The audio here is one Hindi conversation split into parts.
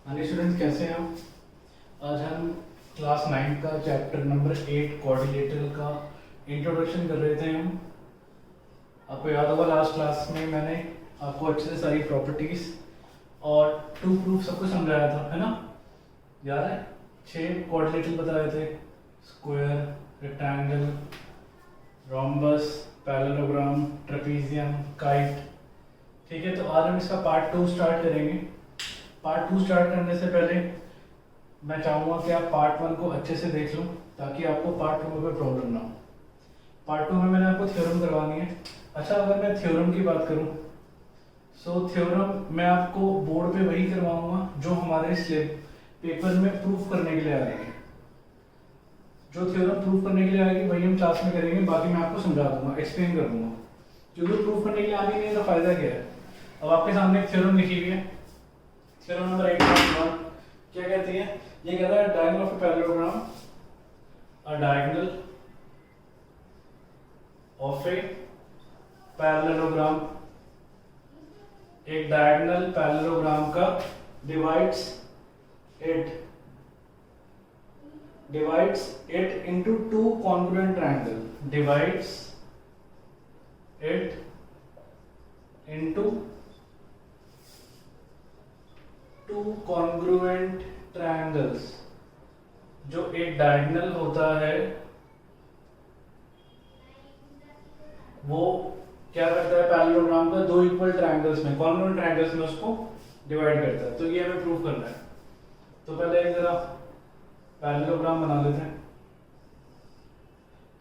हाँ स्टूडेंट्स, कैसे हैं आप? आज हम क्लास 9 का चैप्टर नंबर 8 कोऑर्डिनेटर का इंट्रोडक्शन कर रहे थे। हम आपको याद होगा लास्ट क्लास में मैंने आपको अच्छे से सारी प्रॉपर्टीज और टू प्रूफ सब कुछ समझाया था, है ना? याद है? 6 कोऑर्डिनेटर बताए थे: square, rectangle, rhombus, parallelogram, trapezium, kite. ठीक है, तो आज हम इसका पार्ट 2 स्टार्ट करेंगे। पार्ट 2 स्टार्ट करने से पहले मैं चाहूँगा कि आप पार्ट 1 को अच्छे से देख लो ताकि आपको पार्ट 2 में कोई प्रॉब्लम ना हो। पार्ट 2 में मैंने आपको थ्योरम करवानी है। अच्छा, अगर मैं थ्योरम की बात करूँ सो थ्योरम मैं आपको बोर्ड पे वही करवाऊंगा जो हमारे स्लेब पेपर में प्रूफ करने के लिए आएगी। जो थ्योरम प्रूफ करने के लिए आएगी वही हम क्लास में करेंगे, बाकी मैं आपको समझा दूंगा, एक्सप्लेन कर दूंगा। क्योंकि प्रूफ करने के लिए आनी नहीं है तो फायदा क्या है। अब आपके सामने एक थ्योरम लिखी हुई है, थ्योरम नंबर 8.1 क्या कहती है? ये कहता है diagonal of a parallelogram, a diagonal of a parallelogram, एक डायगोनल पैरेललोग्राम का divides it into two congruent triangle, divides it into two congruent triangles. जो एक डायगोनल होता है वो क्या करता है? पैरेललोग्राम का दो इक्वल ट्रायंगल्स में, कॉन्ग्रुएंट ट्रायंगल्स में उसको डिवाइड करता है। तो ये हमें प्रूव करना है। तो पहले एक जरा पैरेललोग्राम बना लेते हैं।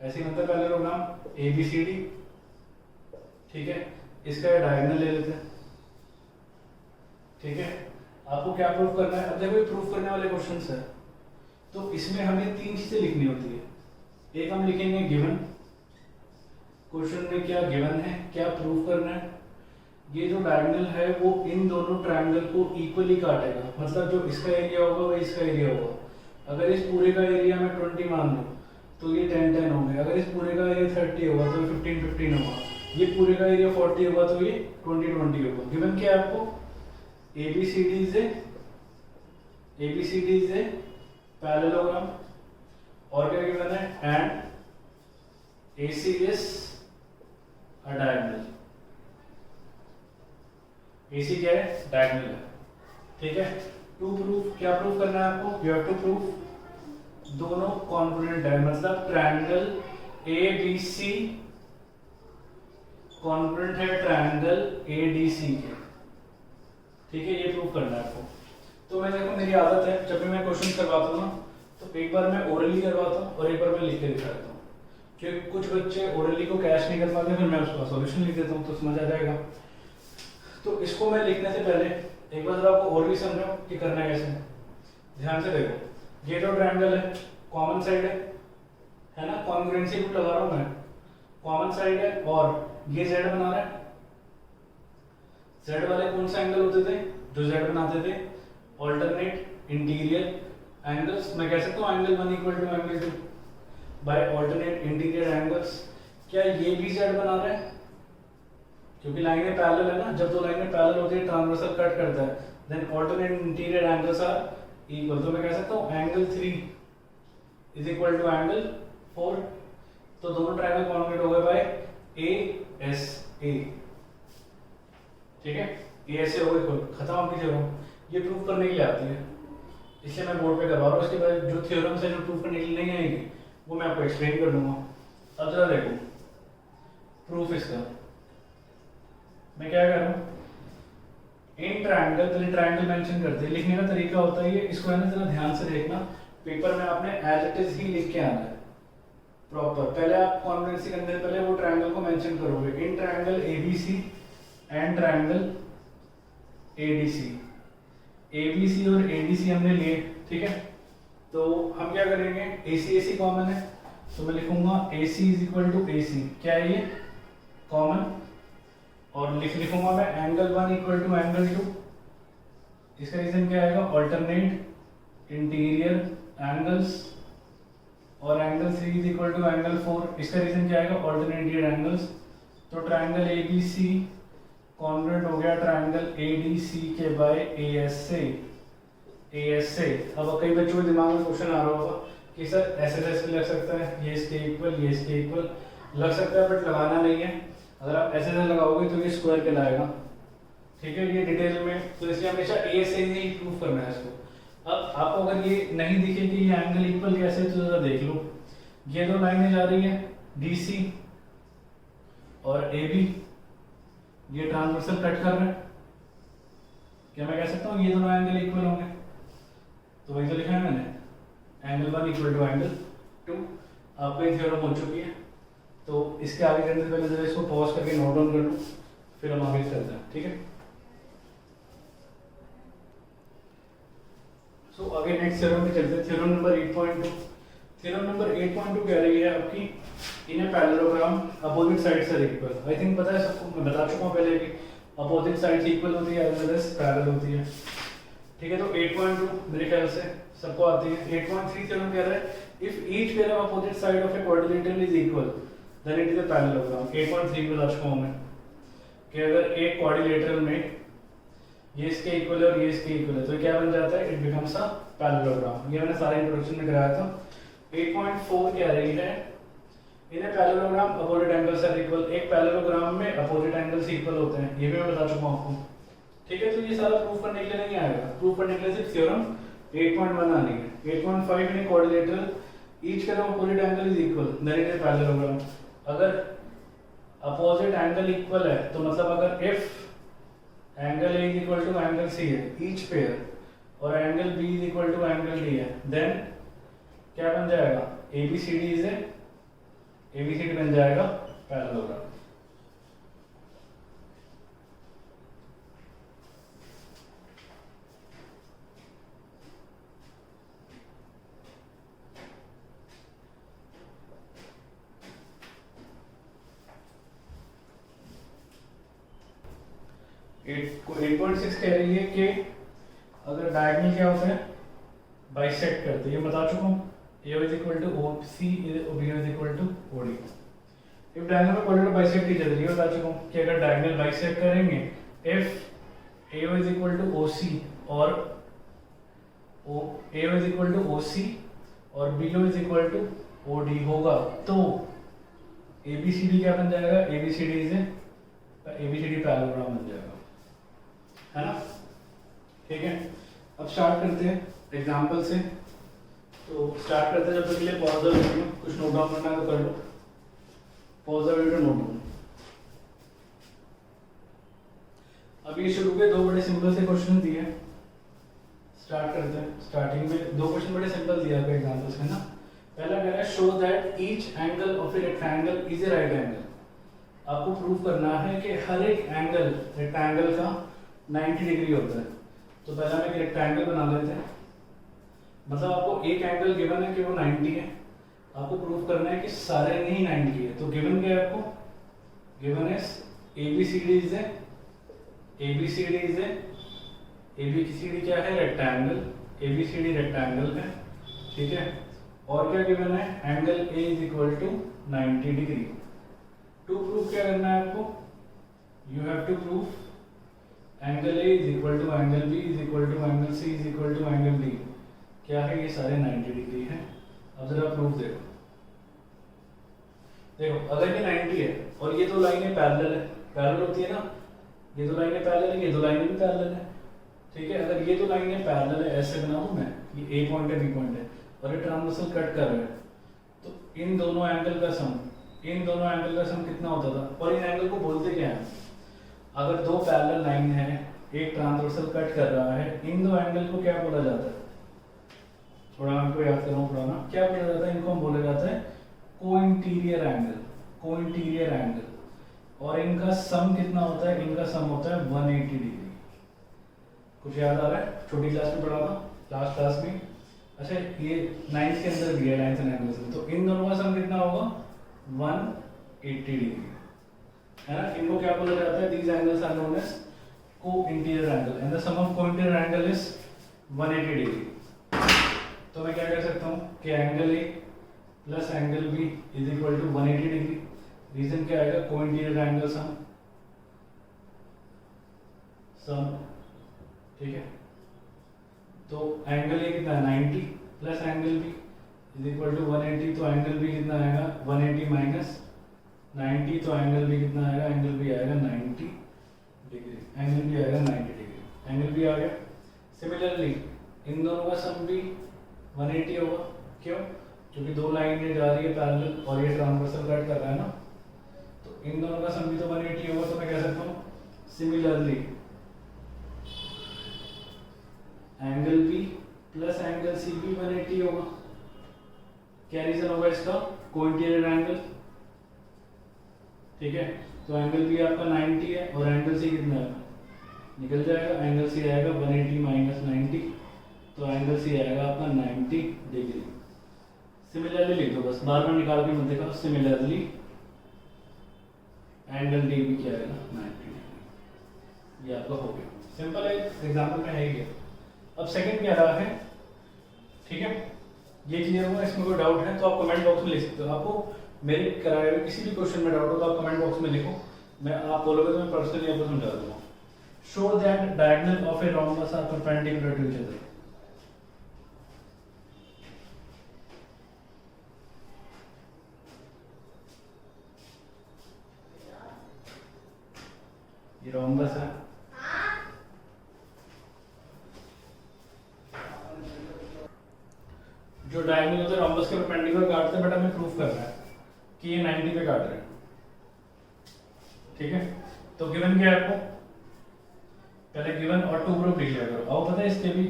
ऐसे ही बनता है पैरेललोग्राम ABCD। ठीक है, इसका डायगोनल ले लेते हैं। ठीक है, आपको क्या प्रूफ करना है? अब देखो ये प्रूफ करने वाले क्वेश्चंस है तो इसमें हमें 3 चीजें लिखनी होती है। एक हम लिखेंगे गिवन, क्वेश्चन में क्या गिवन है, क्या प्रूफ करना है। ये जो डायगोनल है वो इन दोनों ट्रायंगल को इक्वली काटेगा, मतलब जो इसका एरिया होगा वो इसका एरिया होगा। अगर इस पूरे का एरिया में 20 मान लो तो ये 10-10 हो गया। अगर इस पूरे का एरिया 30 होगा तो 15-15 होगा। ये पूरे का एरिया 40 होगा तो ये 20-20 होगा। गिवन क्या है आपको? ABCD is a parallelogram, और क्या गिवन है? And AC is a diagonal। AC क्या है? डायगोनल है। ठीक है, टू प्रूफ क्या प्रूफ करना है आपको? यू हैव टू प्रूफ दोनों कॉन्ग्रुएंट है, मतलब ट्रायंगल ABC कॉन्ग्रुएंट है ट्रायंगल ADC के। ठीक है, ये प्रूफ करना है आपको। तो मैं देखो, मेरी आदत है जब भी मैं क्वेश्चन करवाता हूँ ना तो एक बार मैं ओरली करवाता हूँ और एक बार मैं लिख के दिखाता हूँ। क्योंकि कुछ बच्चे ओरली को कैच नहीं कर पाते, फिर मैं उसका सॉल्यूशन लिख देता हूँ तो समझ आ जाएगा। तो इसको मैं लिखने से पहले एक बार आपको और भी समझाऊं कि करना है कैसे। ध्यान से देखो, ये जो ट्रायंगल है कॉमन साइड है ना, कॉन्ग्रुएंसी रूल लगा रहा हूं मैं। कॉमन साइड है और ये z बना रहा है। z वाले कौन से एंगल होते थे जो z बनाते थे? Alternate interior angles. मैं कह सकता हूँ angle 1 equal to angle 2 by alternate interior angles. क्या ये भी z बना रहा है? क्योंकि लाइनें पैरेलल है ना, जब दो लाइनें पैरेलल होती है ट्रांसवर्सल कट करता है, then alternate interior angles are equal. तो मैं कह सकता हूँ angle 3 is equal to angle 4। तो दोनों ट्रायंगल कॉन्ग्रुएंट हो गए बाय ASA। ठीक है, ASA हो गए, खत्म आपकी थ्योरम। ये प्रूफ करने के लिए आती है, इसलिए मैं बोर्ड पे करवा रहा हूँ। उसके बाद जो थ्योरम से जो प्रूफ करने के लिए नहीं आएगी वो मैं आपको एक्सप्लेन कर दूंगा। अब जरा देखो प्रूफ इसका। मैं क्या कर रहा हूँ, इन ट्रायंगल, पहले ट्रायंगल मेंशन करते हैं। लिखने का तरीका होता है ये, इसको है ना जरा ध्यान से देखना। पेपर में आपने एज इट इज ही लिख के आना है प्रॉपर। पहले आप कॉन्ग्रुएंसी करने से पहले वो ट्रायंगल को मेंशन करोगे। In triangle ABC and triangle ADC। ABC और ADC हमने लिए, ठीक है। तो हम क्या करेंगे, AC कॉमन है तो मैं लिखूंगा AC is equal to AC। क्या है ये? कॉमन। और लिखूंगा मैं एंगल 1 इक्वल टू एंगल 2। इसका रीजन क्या आएगा? Alternate interior angles. और angle 3 is equal to angle 4। इसका रीजन क्या आएगा? Alternate interior angles. तो ट्रायंगल ABC कॉन्ग्रुएंट हो गया ट्रायंगल ADC के बाय ASA। AS से। अब कई बच्चों के दिमाग में क्वेश्चन आ रहा होगा कि सर SSS लग सकता है, ये इसके इक्वल, ये इसके इक्वल लग सकता है, बट लगाना नहीं है। अगर आप SSS लगाओगे तो ये स्क्वायर कहलाएगा, ठीक है, ये डिटेल में, तो इसलिए हमेशा ए से ही प्रूव करना है इसको। अब आपको अगर ये नहीं दिखे कि ये एंगल इक्वल कैसे है, तो जरा देख लो, ये दो लाइनें जा रही है DC और AB, ये ट्रांसवर्सल कट कर रहे हैं, क्या मैं कह सकता हूँ ये दोनों एंगल इक्वल होंगे? तो वही तो लिखा है मैंने, एंगल 1 इक्वल टू एंगल 2। आपको ये थ्योरम हो चुकी है, तो इसके आगे करने से पहले जरा इसको पॉज करके नोट डाउन कर लो, फिर हम आगे चलते हैं, ठीक है। सो आगे नेक्स्ट थ्योरम में चलते हैं, थ्योरम नंबर 8.2। थ्योरम नंबर 8.2 कह रही है आपकी, in a parallelogram opposite sides are equal. I think पता है सबको, मैं बता चुका हूँ पहले कि अपोजिट साइड्स इक्वल होती है एज वेल एज पैरेलल होती है, ठीक है। तो 8.2 मेरे ख्याल से सबको आती है। 8.3 थ्योरम कह रहा है, if each pair of opposite side of a quadrilateral is equal then it is a parallelogram. 8.3 में बता चुका हूँ मैं कि अगर एक क्वाड्रिलेटरल में ये इसके इक्वल है और ये इसके इक्वल है तो क्या बन जाता है, इट बिकम्स अ पैरेललोग्राम। ये मैंने सारे इंट्रोडक्शन में कराया था। 8.4 कह रही है, in a parallelogram opposite angles are equal. एक पैरेललोग्राम में अपोजिट एंगल्स इक्वल होते हैं, ये भी मैं बता चुका हूं आपको, ठीक है। तो ये सारा प्रूफ करने के लिए नहीं आएगा, प्रूफ करने के लिए सिर्फ थ्योरम 8.1 आनी है। 8.5 in a quadrilateral each pair of opposite angle is equal then it is a parallelogram. अगर अपोजिट एंगल इक्वल है तो मतलब अगर if angle A is equal to angle C है ईच पेयर, और angle B is equal to angle D है, देन क्या बन जाएगा, ABCD बन जाएगा पैरेललोग्राम। को 8.6 कह रही है कि अगर डायगोनल क्या होता है, बाइसेक्ट करते हैं, ये बता चुका हूँ। A is equal to OC, B is equal to OD। If diagonal में क्वाड्रेटिक बाइसेक्ट की जरूरत है, बता चुका हूँ कि अगर डायगोनल बाइसेक्ट करेंगे, if A is equal to OC और A is equal to OC और B is equal to OD होगा तो ABCD क्या बन जाएगा, ABCD पैरेललोग्राम बन जाएगा, है ना, ठीक है। अब स्टार्ट करते हैं एग्जांपल से। तो स्टार्ट करते हैं, जब तक के लिए पॉज द वीडियो, कुछ नोट डाउन करना है तो कर लो, pause the video, note down. अब ये शुरू के दो बड़े सिंपल से क्वेश्चन दिए हैं, स्टार्ट करते हैं। स्टार्टिंग में दो क्वेश्चन बड़े सिंपल दिया है एग्जांपल्स में ना। पहला कह रहा है show that each angle of a rectangle is a right angle. आपको प्रूव करना है कि हर एक एंगल रेक्टेंगल का 90 डिग्री होता है। तो पहला हम एक रेक्टेंगल बना लेते हैं, मतलब आपको एक एंगल गिवन है कि वो 90 है, आपको प्रूव करना है कि सारे नहीं 90 है। तो गिवन क्या है आपको, गिवन है ABCD क्या है, रेक्टेंगल, ABCD रेक्टेंगल है, ठीक है। और क्या गिवन है, angle A is equal to 90 degree. To prove क्या करना है आपको, you have to prove angle A is equal to angle B is equal to angle C is equal to angle D। क्या है, ये सारे 90 डिग्री हैं। अब जरा प्रूफ देखो, अगर ये 90 है और ये दो लाइनें पैरेलल है, पैरेलल होती है ना, ये दो लाइनें पैरेलल है, ये दो लाइनें भी पैरेलल है, ठीक है। अगर ये दो लाइनें पैरेलल है, ऐसे बना दूं मैं, ये A पॉइंट है, B पॉइंट है और ये ट्रांसवर्सल कट कर रहे हैं, तो इन दोनों एंगल का सम कितना होता था। और इन एंगल को बोलते क्या है, अगर दो पैरेलल लाइन है, एक ट्रांसवर्सल कट कर रहा है, इन दो एंगल को क्या बोला जाता है, थोड़ा हमको याद करो पुराना, क्या बोला जाता है, इनको हम बोला जाता है कोइंटीरियर एंगल। और इनका सम कितना होता है, इनका सम होता है 180 डिग्री। कुछ याद आ रहा है, छोटी क्लास में पढ़ा था, लास्ट क्लास में। अच्छा, ये 9th के अंदर भी है, 9th एंड एंगल्स में, तो इन दोनों का सम कितना होगा, 180 डिग्री, है ना। इनको क्या बोला जाता है, these angles are known as co-interior angle and the sum of co-interior angle is 180 degree. तो मैं क्या कह सकता हूँ कि angle A plus angle B is equal to 180 degree. Reason क्या आएगा, को-इंटीरियर एंगल सम, ठीक है। तो एंगल ए कितना है 90 plus angle B is equal to 180, तो एंगल बी कितना आएगा 180 माइनस 90, तो एंगल बी कितना आएगा, एंगल बी आएगा 90 डिग्री, एंगल बी आएगा 90 डिग्री, एंगल बी आ गया। सिमिलरली इन दोनों का सम भी 180 होगा, क्यों? क्योंकि दो लाइनें जा रही है पैरेलल और ये ट्रांसवर्सल कट कर रहा है ना, तो इन दोनों का सम भी तो 180 होगा। तो मैं कह सकता हूँ similarly angle B plus angle C भी 180 होगा। क्या रीजन होगा इसका? कोइंटीरियर एंगल, ठीक है। तो एंगल बी आपका 90 है और एंगल सी कितना है, निकल जाएगा, एंगल सी आएगा 180 माइनस 90, तो एंगल सी आएगा आपका 90 डिग्री। सिमिलरली लिख दो, बस बार बार निकाल के मत देखो। सिमिलरली एंगल डी भी क्या आएगा 90 डिग्री, ये आपका हो गया। सिंपल है, एग्जाम्पल में है ही है। अब सेकंड क्या रहा है, ठीक है, ये क्लियर हुआ? इसमें कोई डाउट है तो आप कमेंट बॉक्स में लिख सकते हो। आपको मेरे कराए हुए किसी भी क्वेश्चन में डाउट हो तो आप कमेंट बॉक्स में लिखो, मैं आप बोलोगे तो मैं पर्सनली आपको समझा दूंगा। Show that diagonal of a rhombus are perpendicular to each other. ये रोम्बस है, जो डायगोनल होते हैं रोम्बस के परपेंडिकुलर काटते हैं, बट हमें प्रूफ करना है कि ये 90 पे काट रहे हैं, ठीक है। तो गिवन क्या है आपको, पहले गिवन और टू प्रूफ लिख लिया करो। अब पता है इसके भी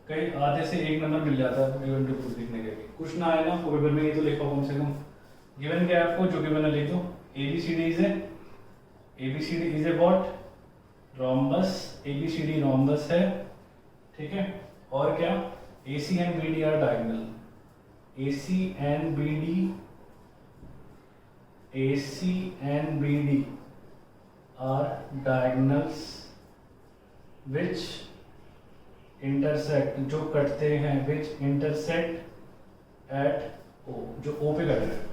कई आधे से एक नंबर मिल जाता है गिवन टू प्रूफ लिखने के भी, कुछ ना आए ना आपको पेपर में, ये तो लिखो कम से कम। गिवन क्या है आपको, जो गिवन है लिख दो। ABCD is a what, rhombus, ABCD rhombus है, ठीक है। और क्या, AC and BD are diagonal, AC and BD are diagonals which intersect, जो कटते हैं, which intersect at O, जो O पे कट रहे हैं।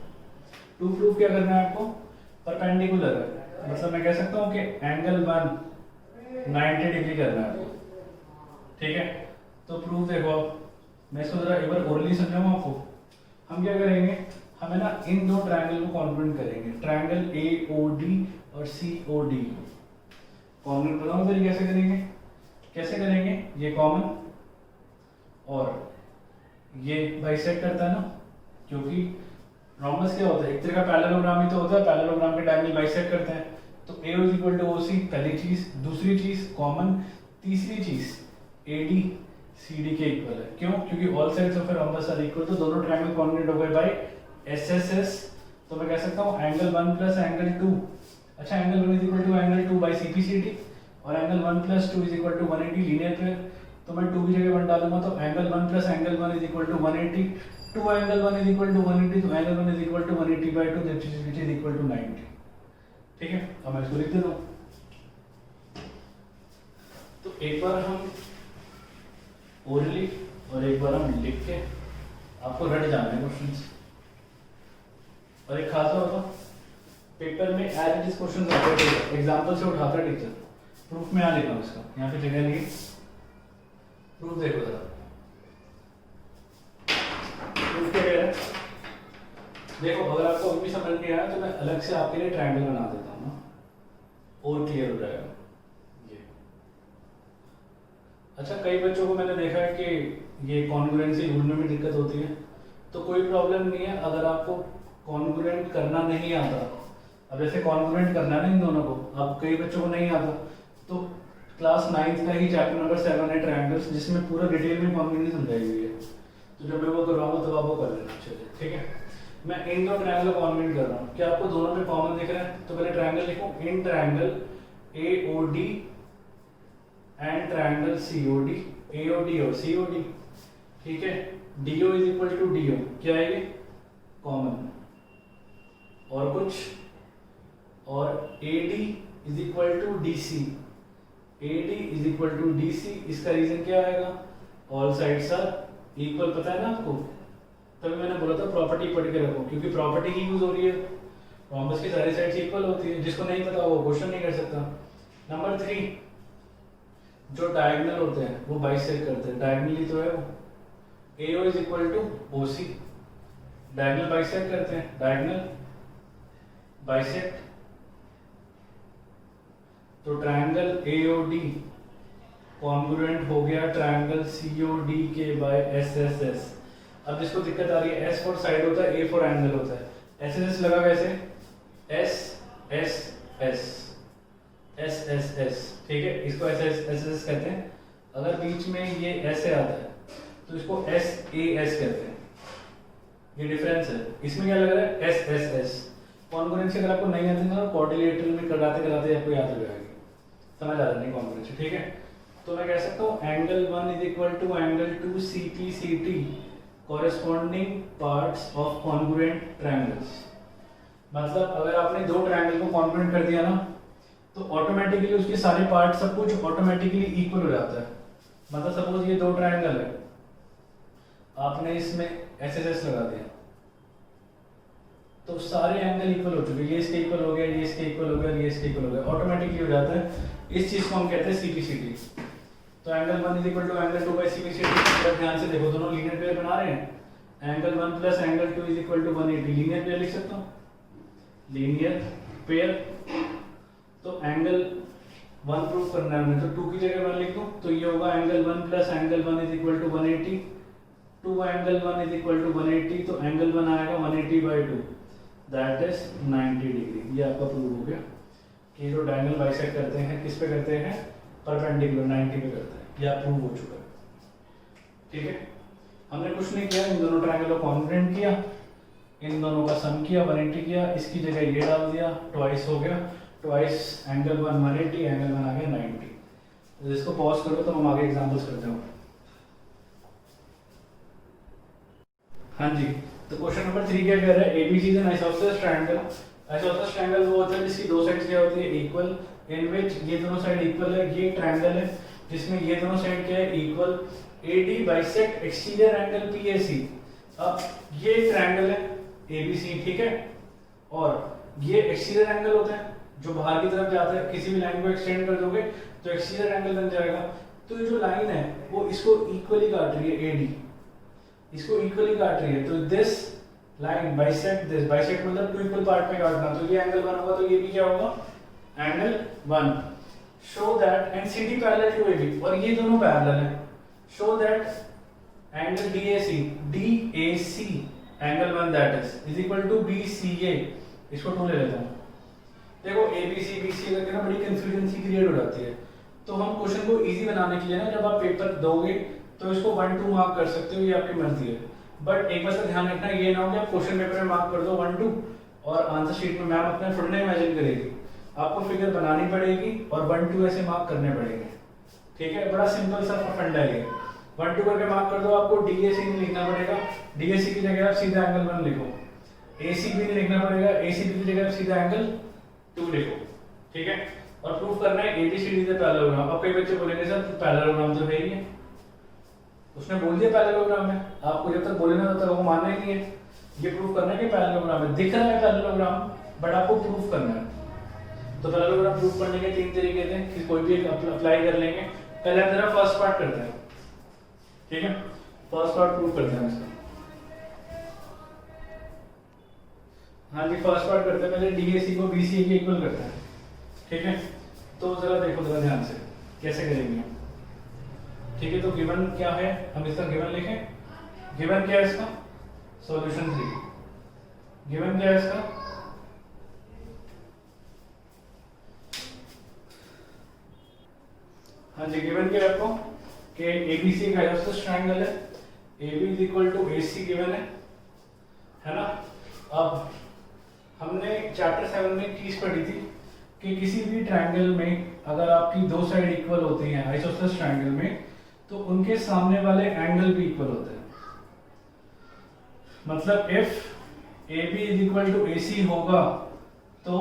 टू प्रूफ क्या करना है आपको, परपेंडिकुलर है, मतलब मैं कह सकता हूँ कि एंगल 1 90 डिग्री करना है आपको, ठीक है। तो प्रूफ देखो आप, मैं इसको जरा एक बार ओरली समझाऊँ आपको। हम क्या करेंगे, हमें ना इन दो ट्रायंगल को कॉन्ग्रुएंट करेंगे, ट्रायंगल AOD और COD कॉन्ग्रुएंट। बताओ फिर कैसे करेंगे, कैसे करेंगे, ये कॉमन और ये बाइसेक्ट करता है ना, क्योंकि रोम्बस क्या होता है, एक तरह का पैरेललोग्राम ही तो होता है, पैरेललोग्राम के डायगोनल बाइसेक्ट करते हैं। तो AO is equal to OC, पहली चीज। दूसरी चीज कॉमन, तीसरी चीज AD CD के इक्वल है। क्यों? क्योंकि all sides of a rhombus are equal, तो दोनों ट्रायंगल कॉन्ग्रुएंट हो गए बाय SSS। तो मैं कह सकता हूँ एंगल 1 प्लस एंगल 2, अच्छा angle 1 is equal to angle 2 by CPCD, और angle 1 plus 2 is equal to 180 linear pair. तो मैं 2 की जगह 1 डालूंगा, तो angle 1 plus angle 1 is equal to 180, 2 angle 1 is equal to 180, तो angle 1 is equal to 180 by 2 which is equal to 90, ठीक है। अब मैं इसको लिख देता हूँ। तो एक बार हम ओरली और एक बार हम लिख के, आपको रट जाना है क्वेश्चंस। और एक खास बात होगा, पेपर में एज इट इज क्वेश्चंस आते हैं, एग्जांपल से उठाता है टीचर। प्रूफ में यहाँ लिखा हूँ इसका, यहाँ पे जगह नहीं, प्रूफ देखो जरा। प्रूफ क्या कह रहा है, देखो अगर आपको अभी समझ नहीं आया तो मैं अलग से आपके लिए ट्रायंगल बना देता हूँ ना, और क्लियर हो जाएगा ये। अच्छा, कई बच्चों को मैंने देखा है कि ये कॉन्ग्रुएंसी ढूंढने में दिक्कत होती है, तो कोई प्रॉब्लम नहीं है अगर आपको कॉन्ग्रुएंट करना नहीं आता। अब जैसे कॉन्ग्रुएंट करना है ना इन दोनों को, अब कई बच्चों को नहीं आता, तो क्लास 9th का ही चैप्टर नंबर 7 है ट्रायंगल्स, जिसमें पूरा डिटेल में कॉन्ग्रुएंसी समझाई हुई है। तो जब मैं वो करवाऊंगा तब आप वो कर लेना, चलिए ठीक है। मैं इन दो ट्रायंगल को कॉन्ग्रुएंट कर रहा हूँ, क्या आपको दोनों में कॉमन दिख रहा है? तो पहले ट्रायंगल लिखो, in triangle AOD and triangle COD, AOD और COD, ठीक है। DO is equal to DO, क्या है ये? कॉमन। और कुछ, और AD is equal to DC, AD is equal to DC, इसका रीजन क्या आएगा? ऑल साइड्स आर इक्वल, पता है ना आपको, तभी मैंने बोला था प्रॉपर्टी पढ़ के रखो, क्योंकि प्रॉपर्टी ही यूज हो रही है, रोम्बस की सारी साइड्स इक्वल होती है। जिसको नहीं पता वो क्वेश्चन नहीं कर सकता। नंबर 3, जो डायगोनल होते हैं वो बाइसेक्ट करते हैं, डायगोनली तो है वो, AO is equal to OC, diagonal bisect करते हैं, डायगोनल बाइसेक्ट। तो ट्रायंगल AOD कॉन्ग्रुएंट हो गया ट्रायंगल COD के बाय SSS। अब जिसको दिक्कत आ रही है, S फॉर साइड होता है, A फॉर एंगल होता है, SSS लगा कैसे, SSS SSS, ठीक है, इसको SSS कहते हैं। अगर बीच में ये ऐसे आता है तो इसको SAS कहते हैं, ये डिफरेंस है। इसमें क्या लग रहा है, SSS। कॉन्ग्रुएंसी अगर आपको नहीं आती ना, क्वाड्रिलेटरल में कराते कराते आपको याद हो जाएगी, समझ आ रहा नहीं कॉन्ग्रुएंसी, ठीक है। तो मैं कह सकता हूँ angle 1 is equal to angle 2 CPCT corresponding parts of congruent triangles. मतलब अगर आपने दो ट्रायंगल को कॉन्ग्रुएंट कर दिया ना, तो ऑटोमेटिकली उसके सारे पार्ट सब कुछ ऑटोमेटिकली इक्वल हो जाता है। मतलब सपोज ये दो ट्रायंगल है, आपने इसमें SSS लगा दिया तो सारे एंगल इक्वल हो चुके, ये इसके इक्वल हो गया, ये इसके इक्वल हो गया, ये इसके इक्वल हो गया, ऑटोमेटिकली हो जाता है। इस चीज को हम कहते हैं CPCT। तो angle 1 is equal to angle 2 by CPCT। ध्यान से देखो, दोनों लीनियर पेयर बना रहे हैं। Angle 1 plus angle 2 is equal to 180, linear pair लिख सकता हूँ, लीनियर पेयर। तो एंगल 1 प्रूव करना है हमें, तो 2 की जगह 1 लिख दूं, तो ये होगा angle 1 plus angle 1 is equal to 180, 2 angle 1 is equal to 180, तो एंगल 1 आएगा 180/2, दैट इज 90 डिग्री। ये आपका प्रूव हो गया कि जो डायगोनल बाइसेक्ट करते हैं किस पे करते हैं, परपेंडिकुलर 90 पे करते हैं। यह प्रूव हो चुका है, ठीक है। हमने कुछ नहीं किया, इन दोनों ट्रायंगल को कॉन्ग्रुएंट किया, इन दोनों का सम किया, 180 किया, इसकी जगह ये डाल दिया, ट्वाइस हो गया, ट्वाइस एंगल 1 180, एंगल 1 आ गया 90। तो इसको पॉज करो तो हम आगे एग्जांपल्स करते हैं। हाँ जी, तो क्वेश्चन नंबर 3 क्या कह रहा है, ABC is an isosceles triangle. Isosceles triangle वो होता है जिसकी दो साइड्स क्या होती है, इक्वल, इन विच ये दोनों साइड इक्वल है। ये ट्रायंगल है जिसमें ये दोनों साइड क्या है, equal. AD bisect exterior angle PAC। अब ये ट्रायंगल है ABC, ठीक है, और ये एक्सटीरियर एंगल होता है जो बाहर की तरफ जाता है। किसी भी लाइन को एक्सटेंड कर दोगे तो एक्सटीरियर एंगल बन जाएगा। तो ये जो लाइन है वो इसको इक्वली काट रही है, AD इसको इक्वली काट रही है। तो this line bisect this, bisect मतलब टू इक्वल पार्ट में काटना। तो ये एंगल 1 होगा, तो ये भी क्या होगा, angle 1। Show that and CD parallel to AB, और ये दोनों पैरेलल हैं। Show that angle DAC angle 1 that is equal to BCA। इसको 2 ले लेता हूं। देखो ABC BC करके ना बड़ी कंफ्यूजन सी क्रिएट हो जाती है। तो हम क्वेश्चन को इजी बनाने के लिए ना, जब आप पेपर दोगे तो इसको 1 2 मार्क कर सकते हो, ये आपकी मर्जी है। बट एक बात का ध्यान रखना, ये ना हो कि आप क्वेश्चन पेपर में मार्क कर दो 1 2 और आंसर शीट में मैम अपने थोड़ी ना इमेजिन करेगी, आपको फिगर बनानी पड़ेगी और 1 2 ऐसे मार्क करने पड़ेंगे, ठीक है। बड़ा सिंपल सा फंडा है ये। 1 2 करके मार्क कर दो, आपको DAC नहीं लिखना पड़ेगा, DAC की जगह आप सीधा एंगल 1 लिखो। ACB नहीं लिखना पड़ेगा, ACB की जगह आप सीधा एंगल 2 लिखो, ठीक है। और प्रूफ करना है ABCD से पैरेललोग्राम। अब कई बच्चे बोलेंगे सर पैरेललोग्राम तो है ही है, उसने बोल दिया पैरेललोग्राम है, आपको जब तक बोले ना तब तक वो मानना ही नहीं है। ये प्रूफ करना है कि पैरेललोग्राम है, दिख रहा है पैरेललोग्राम, बट आपको प्रूफ करना है। तो पैरेललोग्राम प्रूफ करने के 3 तरीके थे कि कोई भी अप्लाई कर लेंगे। पहले हम जरा फर्स्ट पार्ट करते हैं, ठीक है। फर्स्ट पार्ट प्रूफ करते हैं इसका। हाँ जी, फर्स्ट पार्ट करते हैं, पहले DAC को BCA के इक्वल करते हैं, ठीक है। तो जरा देखो जरा ध्यान से कैसे करेंगे, ठीक है। तो गिवन क्या है, हम इसका गिवन लिखें। गिवन क्या है इसका, सॉल्यूशन 3। गिवन क्या है इसका, हाँ जी, गिवन क्या है आपको कि ABC एक आइसोसेलेस ट्रायंगल है, AB is equal to AC given है ना। अब हमने चैप्टर 7 में एक चीज पढ़ी थी कि किसी भी ट्रायंगल में अगर आपकी दो साइड इक्वल होती हैं आइसोसेलेस ट्रायंगल में, तो उनके सामने वाले एंगल भी इक्वल होते हैं। मतलब if AB is equal to AC होगा तो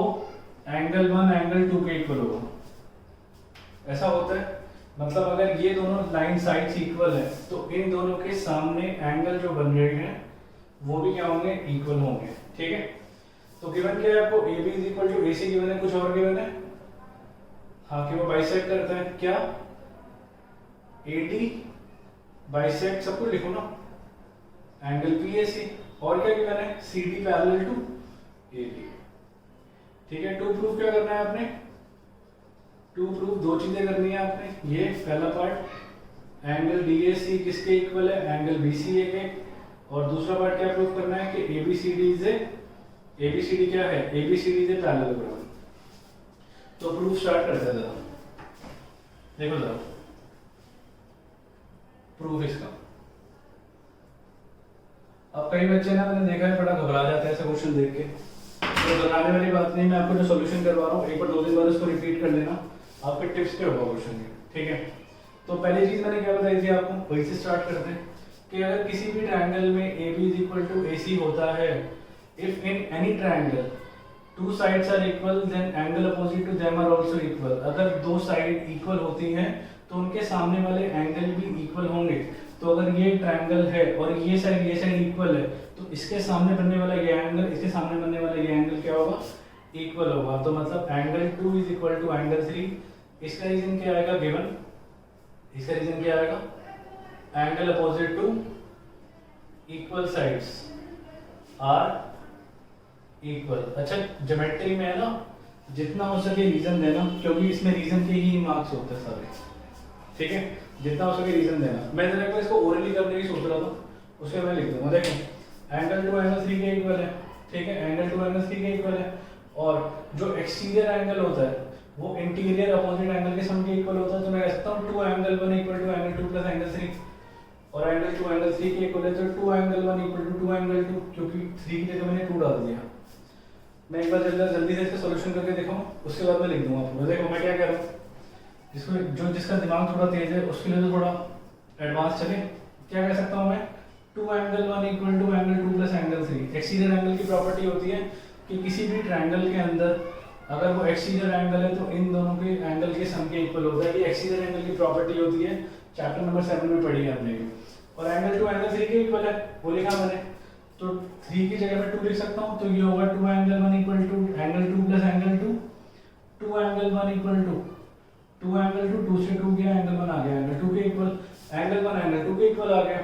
एंगल 1 एंगल 2 के इक्वल होगा, ऐसा होता है। मतलब अगर ये दोनों लाइन साइड्स इक्वल है तो इन दोनों के सामने एंगल जो बन रहे हैं वो भी क्या होंगे, इक्वल होंगे, ठीक है। तो गिवन क्या है आपको, AB is equal to AC given है, कुछ और गिवन है, हाँ, कि वो बाइसेक्ट करते हैं क्या, AD बाइसेक्ट, सब कुछ लिखो ना, एंगल PAC, और क्या गिवन है, CD पैरेलल टू AB। ठीक है, टू प्रूफ क्या करना है आपने, टू प्रूफ दो चीजें करनी है आपने। ये पहला पार्ट एंगल DAC किसके इक्वल है, एंगल BCA के, और दूसरा पार्ट क्या प्रूफ करना है कि ABCD क्या है, ABCD इज ए पैरेललोग्राम। तो प्रूफ स्टार्ट करते हैं जरा, देखो जरा प्रूफ इसका। अब कई बच्चे ना, मैंने देखा है बड़ा घबरा जाते हैं ऐसा क्वेश्चन देख के, तो घबराने वाली बात नहीं, मैं आपको जो सॉल्यूशन करवा रहा हूँ एक बार दो तीन बार उसको रिपीट कर लेना, आपके टिप्स पे होगा क्वेश्चन ये। ठीक है, तो पहली चीज मैंने क्या बताई थी आपको, वही से स्टार्ट करते हैं कि अगर किसी भी ट्रायंगल में AB is equal to AC होता है, if in any triangle two sides are equal then angle opposite to them are also equal. अगर दो साइड इक्वल होती हैं तो उनके सामने वाले एंगल भी इक्वल होंगे। तो अगर ये ट्रायंगल है और ये साइड इक्वल है, तो इसके सामने बनने वाला ये एंगल, इसके सामने बनने वाला ये एंगल क्या होगा, इक्वल होगा। तो मतलब angle 2 is equal to angle 3। इसका रीजन क्या आएगा गिवन, इसका रीजन क्या आएगा, angle opposite to equal sides are equal. अच्छा, ज्योमेट्री में है ना, जितना हो सके रीजन देना, क्योंकि इसमें रीजन के ही मार्क्स होते हैं सारे। ठीक है, जितना हो सके रीजन देना। मैं जरा इसको ओरली करने की सोच रहा था, उसके मैं लिख दूंगा। देखो एंगल 2 एंगल 3 के इक्वल है। ठीक है, एंगल 2 एंगल 3 के इक्वल है, और जो एक्सटीरियर एंगल होता है वो इंटीरियर अपोजिट एंगल के सम के इक्वल होता है। तो मैं कह सकता हूं 2 angle 1 equal to angle 2 plus angle 3, और एंगल 2 एंगल 3 के इक्वल है, तो 2 एंगल 1 इक्वल टू 2 एंगल 2, क्योंकि 3 की जगह मैंने 2 डाल दिया। मैं एक बार जल्दी से इसका सॉल्यूशन करके दिखाऊं, उसके बाद मैं लिख दूंगा आपको। देखो मैं क्या कह रहा हूं, जिसको जो जिसका दिमाग थोड़ा तेज है उसके लिए तो थोड़ा एडवांस चले। क्या कह सकता हूं मैं, 2 angle 1 equal to angle 2 plus angle 3। Exterior angle की प्रॉपर्टी होती है कि किसी भी ट्रायंगल के अंदर अगर वो एक्सटीरियर एंगल है तो इन दोनों के एंगल के सम के इक्वल होता है। ये एक्सटीरियर एंगल की प्रॉपर्टी होती है, चैप्टर नंबर 7 में पढ़ी है हमने। और एंगल 2 एंगल 3 के इक्वल है, वो लिखा मैंने, तो 3 की जगह मैं 2 लिख सकता हूं। तो ये होगा 2 angle 1 equal to angle 2 plus angle 2, 2 angle 1 equal to 2 angle 2 से 2 गया, एंगल 1 आ गया, एंगल 2 के इक्वल, एंगल 1 एंगल 2 के इक्वल आ गया।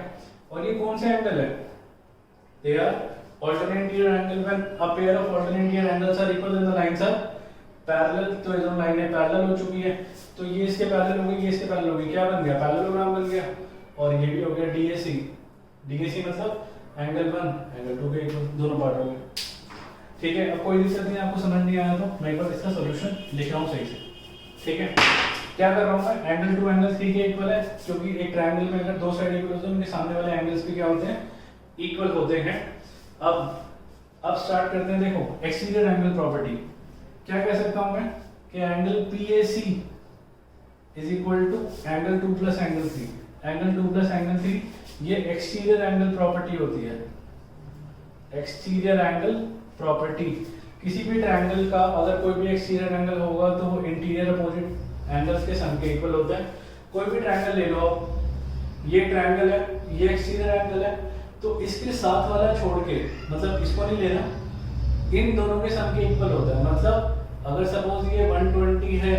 और ये कौन सा एंगल है, they are alternate ear angle when a pair of alternate ear angles are equal then the lines are parallel। तो ये दोनों लाइनें पैरेलल हो चुकी है, तो ये इसके पैरेलल हो गई, ये इसके पैरेलल हो गई, क्या बन गया, पैरेललोग्राम बन गया। और ये भी हो गया DAC, DAC मतलब एंगल 1 एंगल 2 के इक्वल, दोनों पार्ट हो गए। ठीक है, अब कोई दिक्कत नहीं, आपको समझ नहीं आया तो मैं एक बार इसका सॉल्यूशन लिख रहा हूं सही से। ठीक है, क्या कर रहा हूं मैं, एंगल 2 एंगल 3 के इक्वल है, क्योंकि एक ट्रायंगल में अगर दो साइड इक्वल होते हैं उनके सामने वाले एंगल्स भी क्या होते हैं, इक्वल होते हैं। अब स्टार्ट करते हैं। देखो एक्सटीरियर एंगल प्रॉपर्टी, क्या कह सकता हूं मैं कि angle PAC is equal to angle 2 plus angle 3। Angle 2 plus angle 3 ये एक्सटीरियर एंगल प्रॉपर्टी होती है। एक्सटीरियर एंगल प्रॉपर्टी, किसी भी ट्रायंगल का अगर कोई भी एक्सटीरियर एंगल होगा तो वो इंटीरियर अपोजिट एंगल्स के सम के इक्वल होता है। कोई भी ट्रायंगल ले लो आप, ये ट्रायंगल है, ये एक्सटीरियर एंगल है, तो इसके साथ वाला छोड़ के, मतलब इसको नहीं लेना, इन दोनों के सम के इक्वल होता है। मतलब अगर सपोज ये 120 है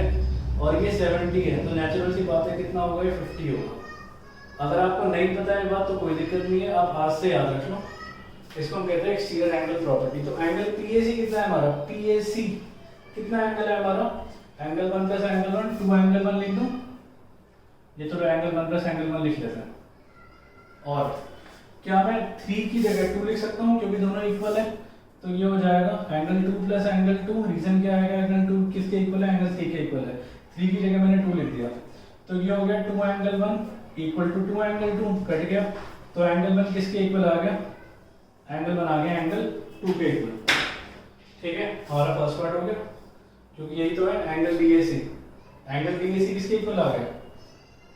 और ये 70 है, तो नेचुरल सी बात है कितना होगा, ये 50 होगा। अगर आपको नहीं पता है बात तो कोई दिक्कत नहीं है, आप आज से याद रख लो। इसको हम कहते हैं एक्सटीरियर एंगल प्रॉपर्टी। तो एंगल PAC कितना है हमारा, PAC कितना एंगल है हमारा, एंगल 1 प्लस एंगल 1, 2 एंगल 1 लिख दूं, ये तो एंगल 1 प्लस एंगल 1 लिख लेते हैं। और क्या मैं 3 की जगह 2 लिख सकता हूं, क्योंकि दोनों इक्वल है, तो ये हो जाएगा एंगल 2 प्लस एंगल 2। रीजन क्या आएगा, एंगल 2 किसके इक्वल है, एंगल 3 के इक्वल है। 3 की जगह मैंने 2 लिख दिया, तो ये हो गया 2 angle 1 equal to 2 angle 2, cut गया। तो एंगल 1 किसके इक्वल आ गया, एंगल 1 आ गया एंगल 2 के इक्वल। ठीक है, हमारा फर्स्ट पार्ट हो गया, क्योंकि यही तो है एंगल DAC। एंगल DAC किसके इक्वल आ गया,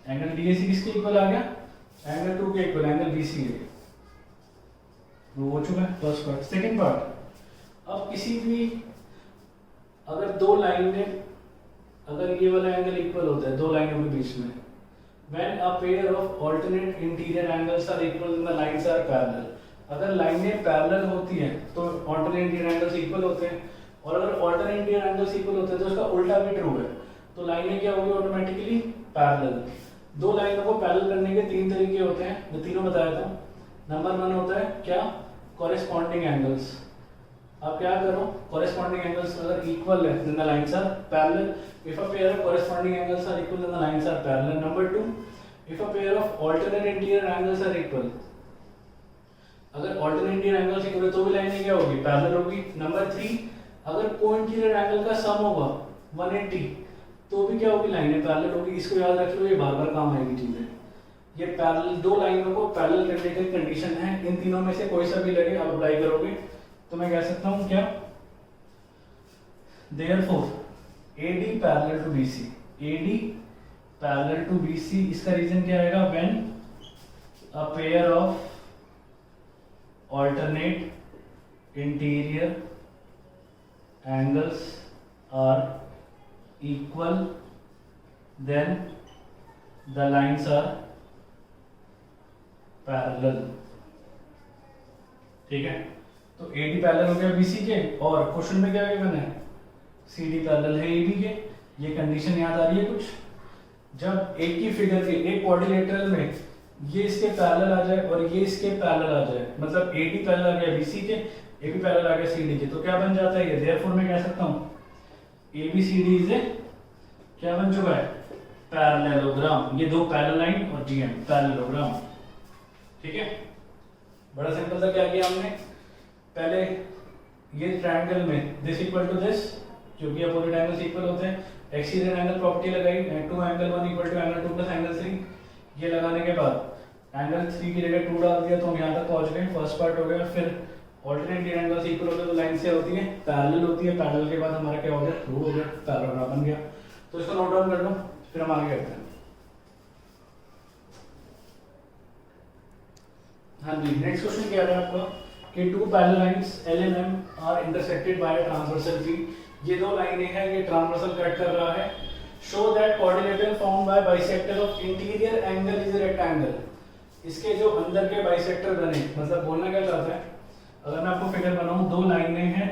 एंगल DAC किसके इक्वल आ गया, एंगल 2 के इक्वल, एंगल BC के। वो हो चुका है फर्स्ट पार्ट। सेकंड पार्ट, अब किसी भी अगर दो लाइन में अगर ये वाला एंगल इक्वल होता है दो लाइनों के बीच में, when a pair of alternate interior angles are equal then the lines are parallel। अगर लाइनें पैरेलल होती हैं तो alternate interior angles इक्वल होते हैं, और अगर alternate interior angles इक्वल होते हैं तो उसका उल्टा भी ट्रू है, तो लाइनें क्या होगी, ऑटोमेटिकली पैरेलल। दो लाइनों को पैरेलल करने के तीन तरीके होते हैं, मैं तीनों बताया था। नंबर 1 होता है क्या, कॉरेस्पॉन्डिंग एंगल्स। आप क्या करो, कॉरेस्पॉन्डिंग एंगल्स अगर इक्वल है then the lines are parallel. If a pair of corresponding angles are equal then the lines are parallel. Number 2, if a pair of alternate interior angles are equal. अगर ऑल्टरनेट इंटीरियर एंगल्स इक्वल है तो भी लाइनें क्या होगी, पैरेलल होगी। नंबर 3, अगर को इंटीरियर एंगल का सम होगा 180 तो भी क्या होगी, लाइनें पैरेलल होगी। इसको याद रख लो, ये बार बार काम आएगी चीजें। ये पैरेलल, दो लाइनों को पैरेलल करने की कंडीशन है। इन तीनों में से कोई सा भी लगे आप अप्लाई करोगे तो मैं कह सकता हूं क्या, therefore AD parallel to BC, AD parallel to BC। इसका रीजन क्या आएगा, when a pair of alternate interior angles are equal then the lines are parallel। ठीक है, तो AD पैरेलल हो गया BC के, और क्वेश्चन में क्या गिवन है, CD पैरेलल है AB के। ये कंडीशन याद आ रही है कुछ, जब एक ही फिगर के एक क्वाड्रिलेटरल में ये इसके पैरेलल आ जाए और ये इसके पैरेलल आ जाए, मतलब AD पैरेलल आ गया BC के, AB पैरेलल आ गया CD के, तो क्या बन जाता है ये, देयरफॉर मैं कह सकता हूं ABCD इज ए, क्या बन चुका है, पैरेललोग्राम। ये दो पैरेलल लाइन और GM पैरेललोग्राम। ठीक है, बड़ा सिंपल सा क्या किया हमने, पहले ये ट्रायंगल में दिस इक्वल टू दिस, क्योंकि अपोजिट एंगल्स इक्वल होते हैं, एक्सीडेंट एंगल प्रॉपर्टी लगाई, two angle 1 equal to angle 2 plus angle 3। ये लगाने के बाद एंगल 3 की जगह 2 डाल दिया तो हम यहाँ तक पहुंच गए, फर्स्ट पार्ट हो गया। फिर ऑल्टरनेट एंगल्स इक्वल होते हैं तो लाइन से होती है, पैरेलल होती है, पैरेलल के बाद हमारा क्या हो गया, रूट हो गया, पैरेललोग्राम बन गया। तो इसको नोट डाउन कर लो, फिर हम आगे करते हैं। हाँ जी, नेक्स्ट क्वेश्चन क्या है आपका कि two parallel lines L and M are intersected by a transversal P। ये दो लाइनें हैं, ये ट्रांसवर्सल कट कर रहा है। Show that quadrilateral formed by bisector of interior angle is a rectangle। इसके जो अंदर के बाइसेक्टर बने, मतलब बोलना क्या चाहता है, अगर मैं आपको फिगर बनाऊं, दो लाइनें हैं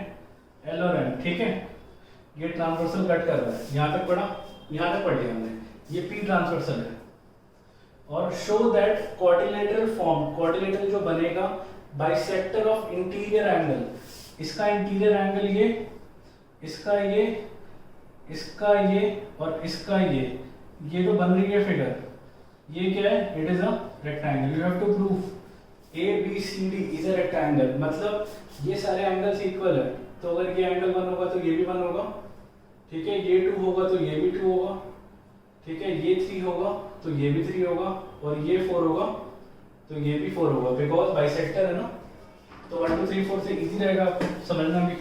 L और M, ठीक है, ये ट्रांसवर्सल कट कर रहा है, यहाँ तक पढ़ा, यहाँ तक पढ़ लिया हमने, ये P ट्रांसवर्सल है। और show that quadrilateral form, quadrilateral जो बनेगा बाइसेक्टर ऑफ इंटीरियर एंगल, इसका इंटीरियर एंगल ये, इसका ये, इसका ये और इसका ये जो बन रही है फिगर, ये क्या है, it is a rectangle. You have to prove ABCD is a rectangle, मतलब ये सारे एंगल्स इक्वल है, तो अगर ये एंगल 1 होगा तो ये भी 1 होगा, ठीक है, ये 2 होगा तो ये भी 2 होगा, ठीक है, ये 3 होगा तो ये भी 3 होगा, और ये 4 होगा तो ये भी 4 होगा, बिकॉज बाइसेक्टर है ना। तो 1 2 3 4 से इजी रहेगा आपको समझना भी,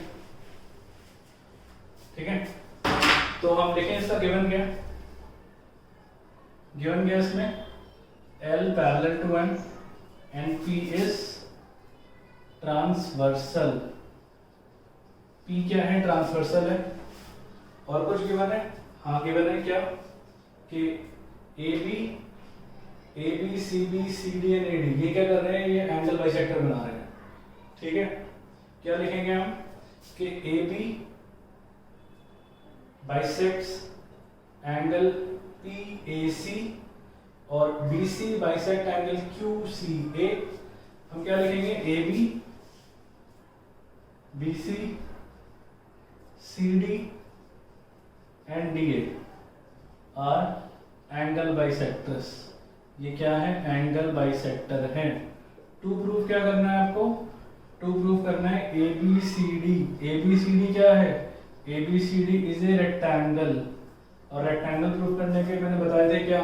ठीक है। तो हम लिखें इसका गिवन क्या, गिवन क्या इसमें, L parallel to M and P is transversal. P क्या है, ट्रांसवर्सल है। और कुछ गिवन है, हाँ गिवन है क्या कि AB CB CD and AD ये क्या कर रहे हैं, ये एंगल बाइसेक्टर बना रहे हैं, ठीक है। क्या लिखेंगे हम कि AB बाइसेक्ट्स एंगल PAC और BC बाइसेक्ट एंगल QCA। हम क्या लिखेंगे, AB BC CD and DA R angle bisectors. ये क्या है, एंगल बाइसेक्टर है। टू प्रूफ क्या करना है आपको, टू प्रूफ करना है ABCD। ABCD क्या है, ABCD इज ए रेक्टेंगल, और रेक्टेंगल प्रूफ करने के मैंने बताए थे क्या,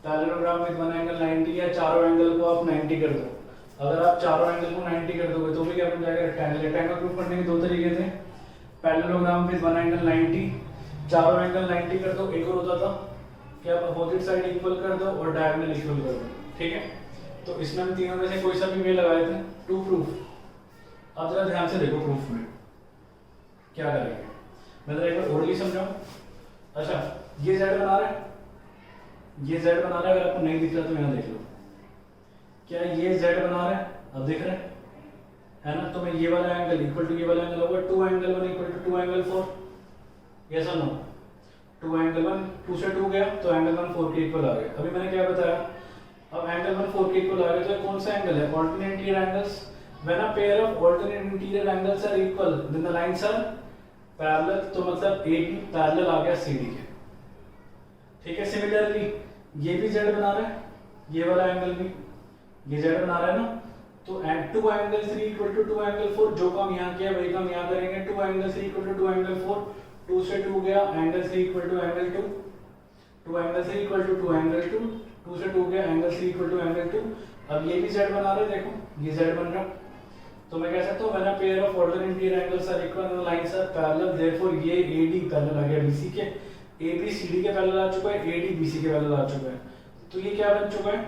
पैरेललोग्राम विद वन एंगल 90, या चारों एंगल को आप 90 कर दो। अगर आप चारों एंगल को 90 कर दोगे तो भी क्या बन जाएगा, रेक्टेंगल। रेक्टेंगल प्रूफ करने के दो तरीके थे, पैरेललोग्राम विद वन एंगल 90, चारों एंगल 90 कर दो, एक और होता था कि आप अपोजिट साइड इक्वल कर दो और डायगोनल इक्वल कर दो, ठीक है। तो इसमें हम तीनों में से कोई सा भी वे लगाए थे, टू प्रूफ। अब जरा ध्यान से देखो प्रूफ में क्या करेंगे, मैं जरा एक बार ओरली समझाऊं। अच्छा, ये z बना रहा है, ये z बना रहा है, अगर आपको नहीं दिख रहा तो यहाँ देख लो, क्या ये z बना रहा है, अब दिख रहा है ना। तो मैं ये वाला एंगल इक्वल टू ये वाला एंगल होगा, 2 angle 1 equal to 2 angle 4, yes और no. Two angle one, two से टू गया तो एंगल वन फोर के इक्वल आ गया। अभी मैंने क्या बताया, अब एंगल वन फोर के इक्वल आ गया तो कौन सा एंगल है, alternate interior angles. When a pair of alternate interior angles are equal then the lines are parallel, तो मतलब ए बी पैरेलल आ गया सी डी के, ठीक है। सिमिलरली ये भी जेड बना रहा है, ये वाला एंगल भी ये जेड बना रहा है ना, तो two angle three equal to two angle four, जो काम यहाँ किया वही काम यहाँ करेंगे। Two angle three equal to angle four, two से टू गया angle three equal to angle two, two angle three equal to angle two, two से टू गया angle three equal to angle two. अब ये भी जेड बना रहे, देखो ये जेड बन रहा, तो मैं कह सकता हूँ when a pair of alternate interior angles are equal and the lines are parallel therefore ये एडी पैरेलल आ गया बीसी के, AB CD के पैरेलल आ चुका है, AD BC के पैरेलल आ चुका है, तो ये क्या बन चुका है,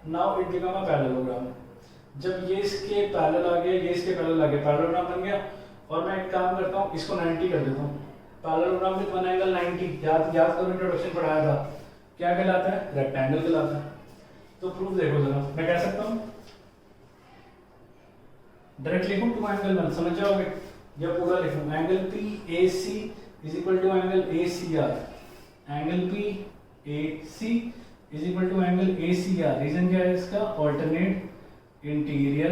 now it become a parallelogram. जब ये इसके पैरेलल आ गया, ये इसके पैरेलल आ गया, पैरेललोग्राम बन गया। और मैं एक काम करता हूँ, इसको 90 कर देता हूँ, पैरेललोग्राम विद वन एंगल 90, याद करो इंट्रोडक्शन पढ़ाया था, क्या कहलाता है, रेक्टेंगल कहलाता है। तो प्रूफ देखो जरा, मैं कह सकता हूँ डायरेक्ट लिखूं टू एंगल वन, समझ जाओगे, या पूरा लिखूं angle PAC is equal to angle ACR, angle PAC is equal to angle ACR। Reason क्या है इसका, ऑल्टरनेट इंटीरियर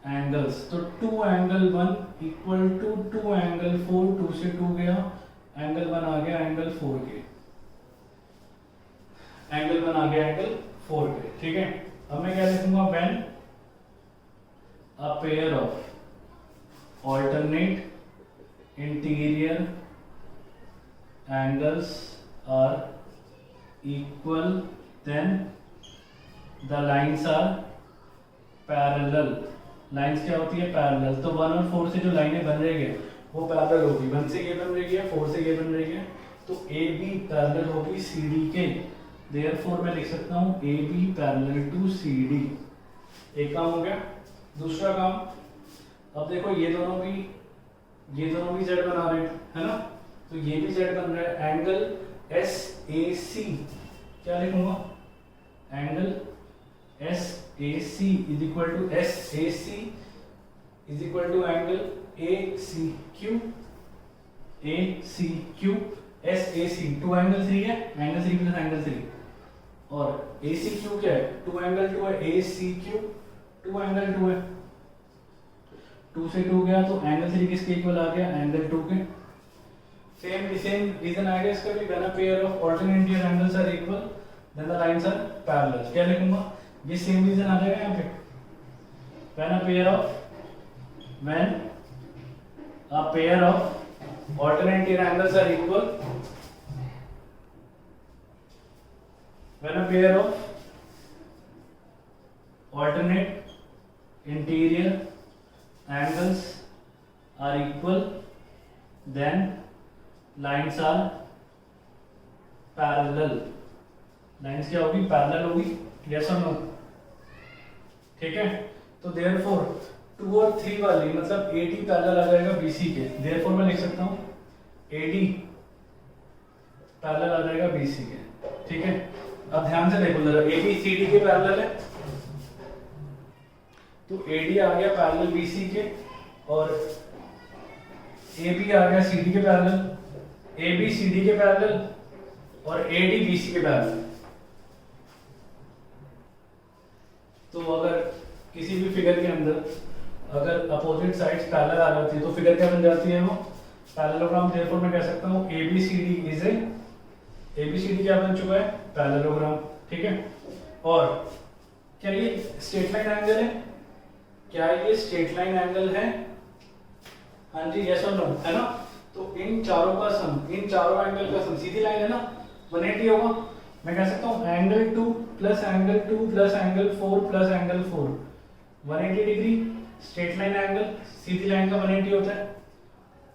एंगल्स, तो two angle one equal to two angle four, two से टू गया एंगल वन आ गया एंगल फोर के, एंगल वन आ गया एंगल फोर के, ठीक है। अब मैं क्या लिखूंगा, when a pair of alternate interior angles are equal then the lines are parallel। Lines क्या होती है, पैरेलल। तो वन और फोर से जो लाइनें बन रही है वो पैरेलल होगी, वन से ये बन रही है, फोर से ये बन रही है, तो ए बी पैरेलल होगी सी डी के, देयरफॉर मैं लिख सकता हूँ A B parallel to C D. एक काम हो गया। दूसरा काम, अब देखो ये दोनों भी जेड बना रहे हैं, है ना, तो ये भी जेड बन रहा है। एंगल एस ए सी क्या लिखूंगा, angle S A C is equal to S A C is equal to angle A C Q, A C Q, S A C two angle three है, angle three plus angle three, और ए सी क्यू क्या है, टू एंगल टू है, A C Q two angle two है, टू से टू गया तो एंगल थ्री किसके इक्वल आ गया, एंगल टू के। सेम रीजन आ गया इसका भी, when a pair of alternate interior angles are equal then the lines are parallel. क्या लिखूंगा, ये सेम रीजन आ जाएगा यहाँ पे, when a pair of alternate interior angles are equal, when a pair of alternate interior angles are equal then lines are parallel। Lines क्या होगी, पैरेलल होगी, यस और नो, ठीक है। तो देयरफॉर टू और थ्री वाली मतलब AD पैरेलल आ जाएगा BC के, देयरफॉर मैं लिख सकता हूँ AD पैरेलल आ जाएगा BC के, ठीक है। अब ध्यान से देखो जरा, AB CD के पैरेलल है, तो AD आ गया पैरेलल BC के, और AB आ गया CD के पैरेलल, AB CD के पैरेलल, और AD BC के पैरेलल। तो अगर किसी भी फिगर के अंदर अगर अपोजिट साइड्स पैरेलल आ जाती है तो फिगर क्या बन जाती है, वो पैरेललोग्राम। देयरफॉर मैं कह सकता हूँ ABCD इज ए, ABCD क्या बन चुका है, पैरेललोग्राम, ठीक है। और क्या ये स्ट्रेट लाइन एंगल है, क्या ये स्ट्रेट लाइन एंगल है, हाँ जी, यस और नो, है ना। तो इन चारों का सम, इन चारों एंगल का सम, सीधी लाइन है ना, 180 होगा। मैं कह सकता हूँ angle 2 plus angle 2 plus angle 4 plus angle 4 180 degree. Straight line angle, सीधी लाइन का 180 होता है।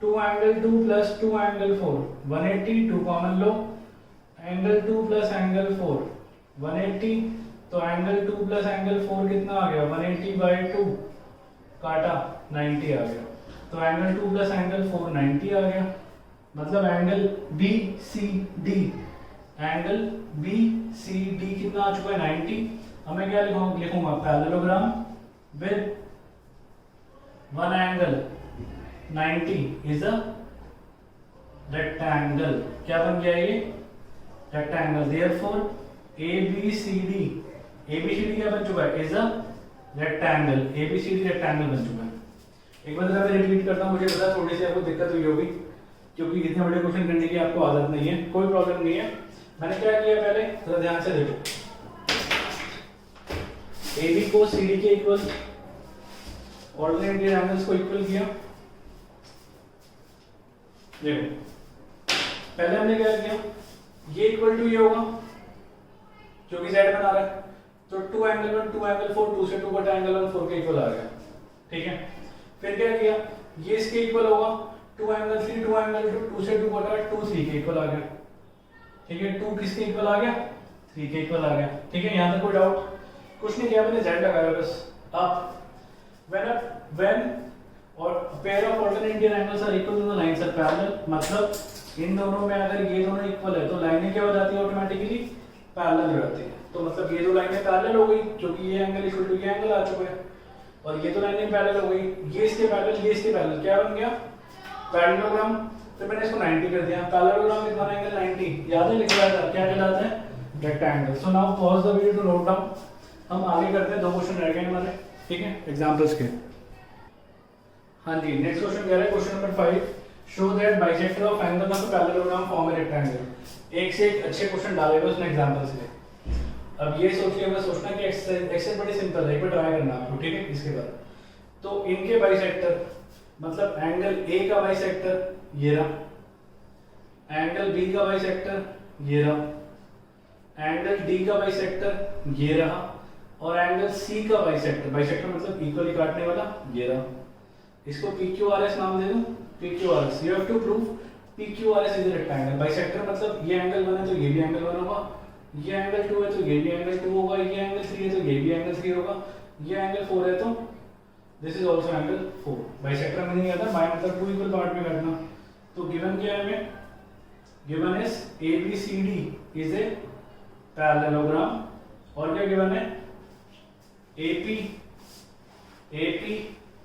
2 एंगल 2 प्लस 2 एंगल 4 180, 2 कॉमन लो, एंगल 2 प्लस एंगल 4 180, तो एंगल 2 प्लस एंगल 4 कितना आ गया, 180/2 काटा 90 आ गया। तो एंगल 2 प्लस एंगल 4 90 आ गया। मतलब एंगल BCD, एंगल BCD कितना आ चुका है, 90। अब मैं क्या लिखूंगा parallelogram with one angle 90 is a rectangle, क्या बन गया ये रेक्टेंगल। देयरफॉर ABCD, ABCD क्या बन चुका है, is a rectangle, ABCD rectangle बन चुका है। एक बार जरा मैं रिपीट करता हूँ, मुझे पता थोड़ी सी आपको दिक्कत हुई होगी क्योंकि इतने बड़े क्वेश्चन करने की आपको आदत नहीं है, कोई प्रॉब्लम नहीं है। मैंने क्या किया पहले थोड़ा ध्यान से देखो, AB को CD के इक्वल, ऑर्डिनेट एंगल्स को इक्वल किया। देखो पहले हमने क्या किया, ये इक्वल टू ये होगा जो कि साइड बना रहा है, तो 2 एंगल 1 2 एंगल 4, 2 से 2 बटा एंगल 1 4 के इक्वल आ गया, ठीक है। फिर क्या किया, ये इसके इक्वल होगा 2 एंगल 3 2 एंगल 2, 2 से 2 बटा 2 3 के इक्वल आ गया, ठीक है। 2 किसके इक्वल आ गया, 3 के इक्वल आ गया, ठीक है। यहाँ तक कोई डाउट कुछ नहीं किया, मैंने z लगाया बस। अब when और pair of alternate Indian angles are equal to the lines are parallel, मतलब इन दोनों में अगर ये दोनों इक्वल है तो लाइनें क्या हो जाती है, ऑटोमेटिकली पैरेलल हो जाती है। तो मतलब ये दो लाइनें पैरेलल हो गई क्योंकि ये एंगल इक्वल टू ये एंगल आ चुका है, और ये दो लाइनें पैरेलल हो गई, ये इसके पैरेलल ये इसके पैरेलल, क्या बन गया पैरेललोग्राम। फिर मैंने इसको 90 कर दिया, पैरेललोग्राम कितना एंगल 90, याद है लिखा था क्या कहलाता है, rectangle. So now pause the video to note down, हम आगे करते हैं, 2 क्वेश्चन रह गए हमारे, ठीक है, एग्जांपल्स के। हाँ जी, नेक्स्ट क्वेश्चन कह रहा है question number 5, show that bisector of angle of a parallelogram form a rectangle. एक से एक अच्छे क्वेश्चन डाले हुए उसने एग्जांपल्स के। अब ये सोच लिया, सोचना कि एक्सरसाइज बड़ी सिंपल है, एक बार ट्राई करना आपको, ठीक है। इसके बाद तो इनके बाइसेक्टर मतलब एंगल ए का बाइसेक्टर ये रहा, एंगल बी का बाइसेक्टर ये रहा, एंगल डी का बाइसेक्टर ये रहा, और एंगल सी का बाइसेक्टर, बाइसेक्टर मतलब इक्वली काटने वाला, ये रहा। इसको PQRS नाम दे दूं, PQRS। You have to prove PQRS is a rectangle. Bisector मतलब ये एंगल 1 है तो ये भी एंगल 1 होगा, ये एंगल 2 है तो ये भी एंगल 2 होगा, ये एंगल 3 है तो ये भी एंगल 3 होगा, ये एंगल 4 है तो this is also angle 4। Bisector में नहीं आता, बाय मतलब 2 इक्वल पार्ट में काटना। तो गिवन क्या है हमें, given is ABCD is a parallelogram, और क्या गिवन है AP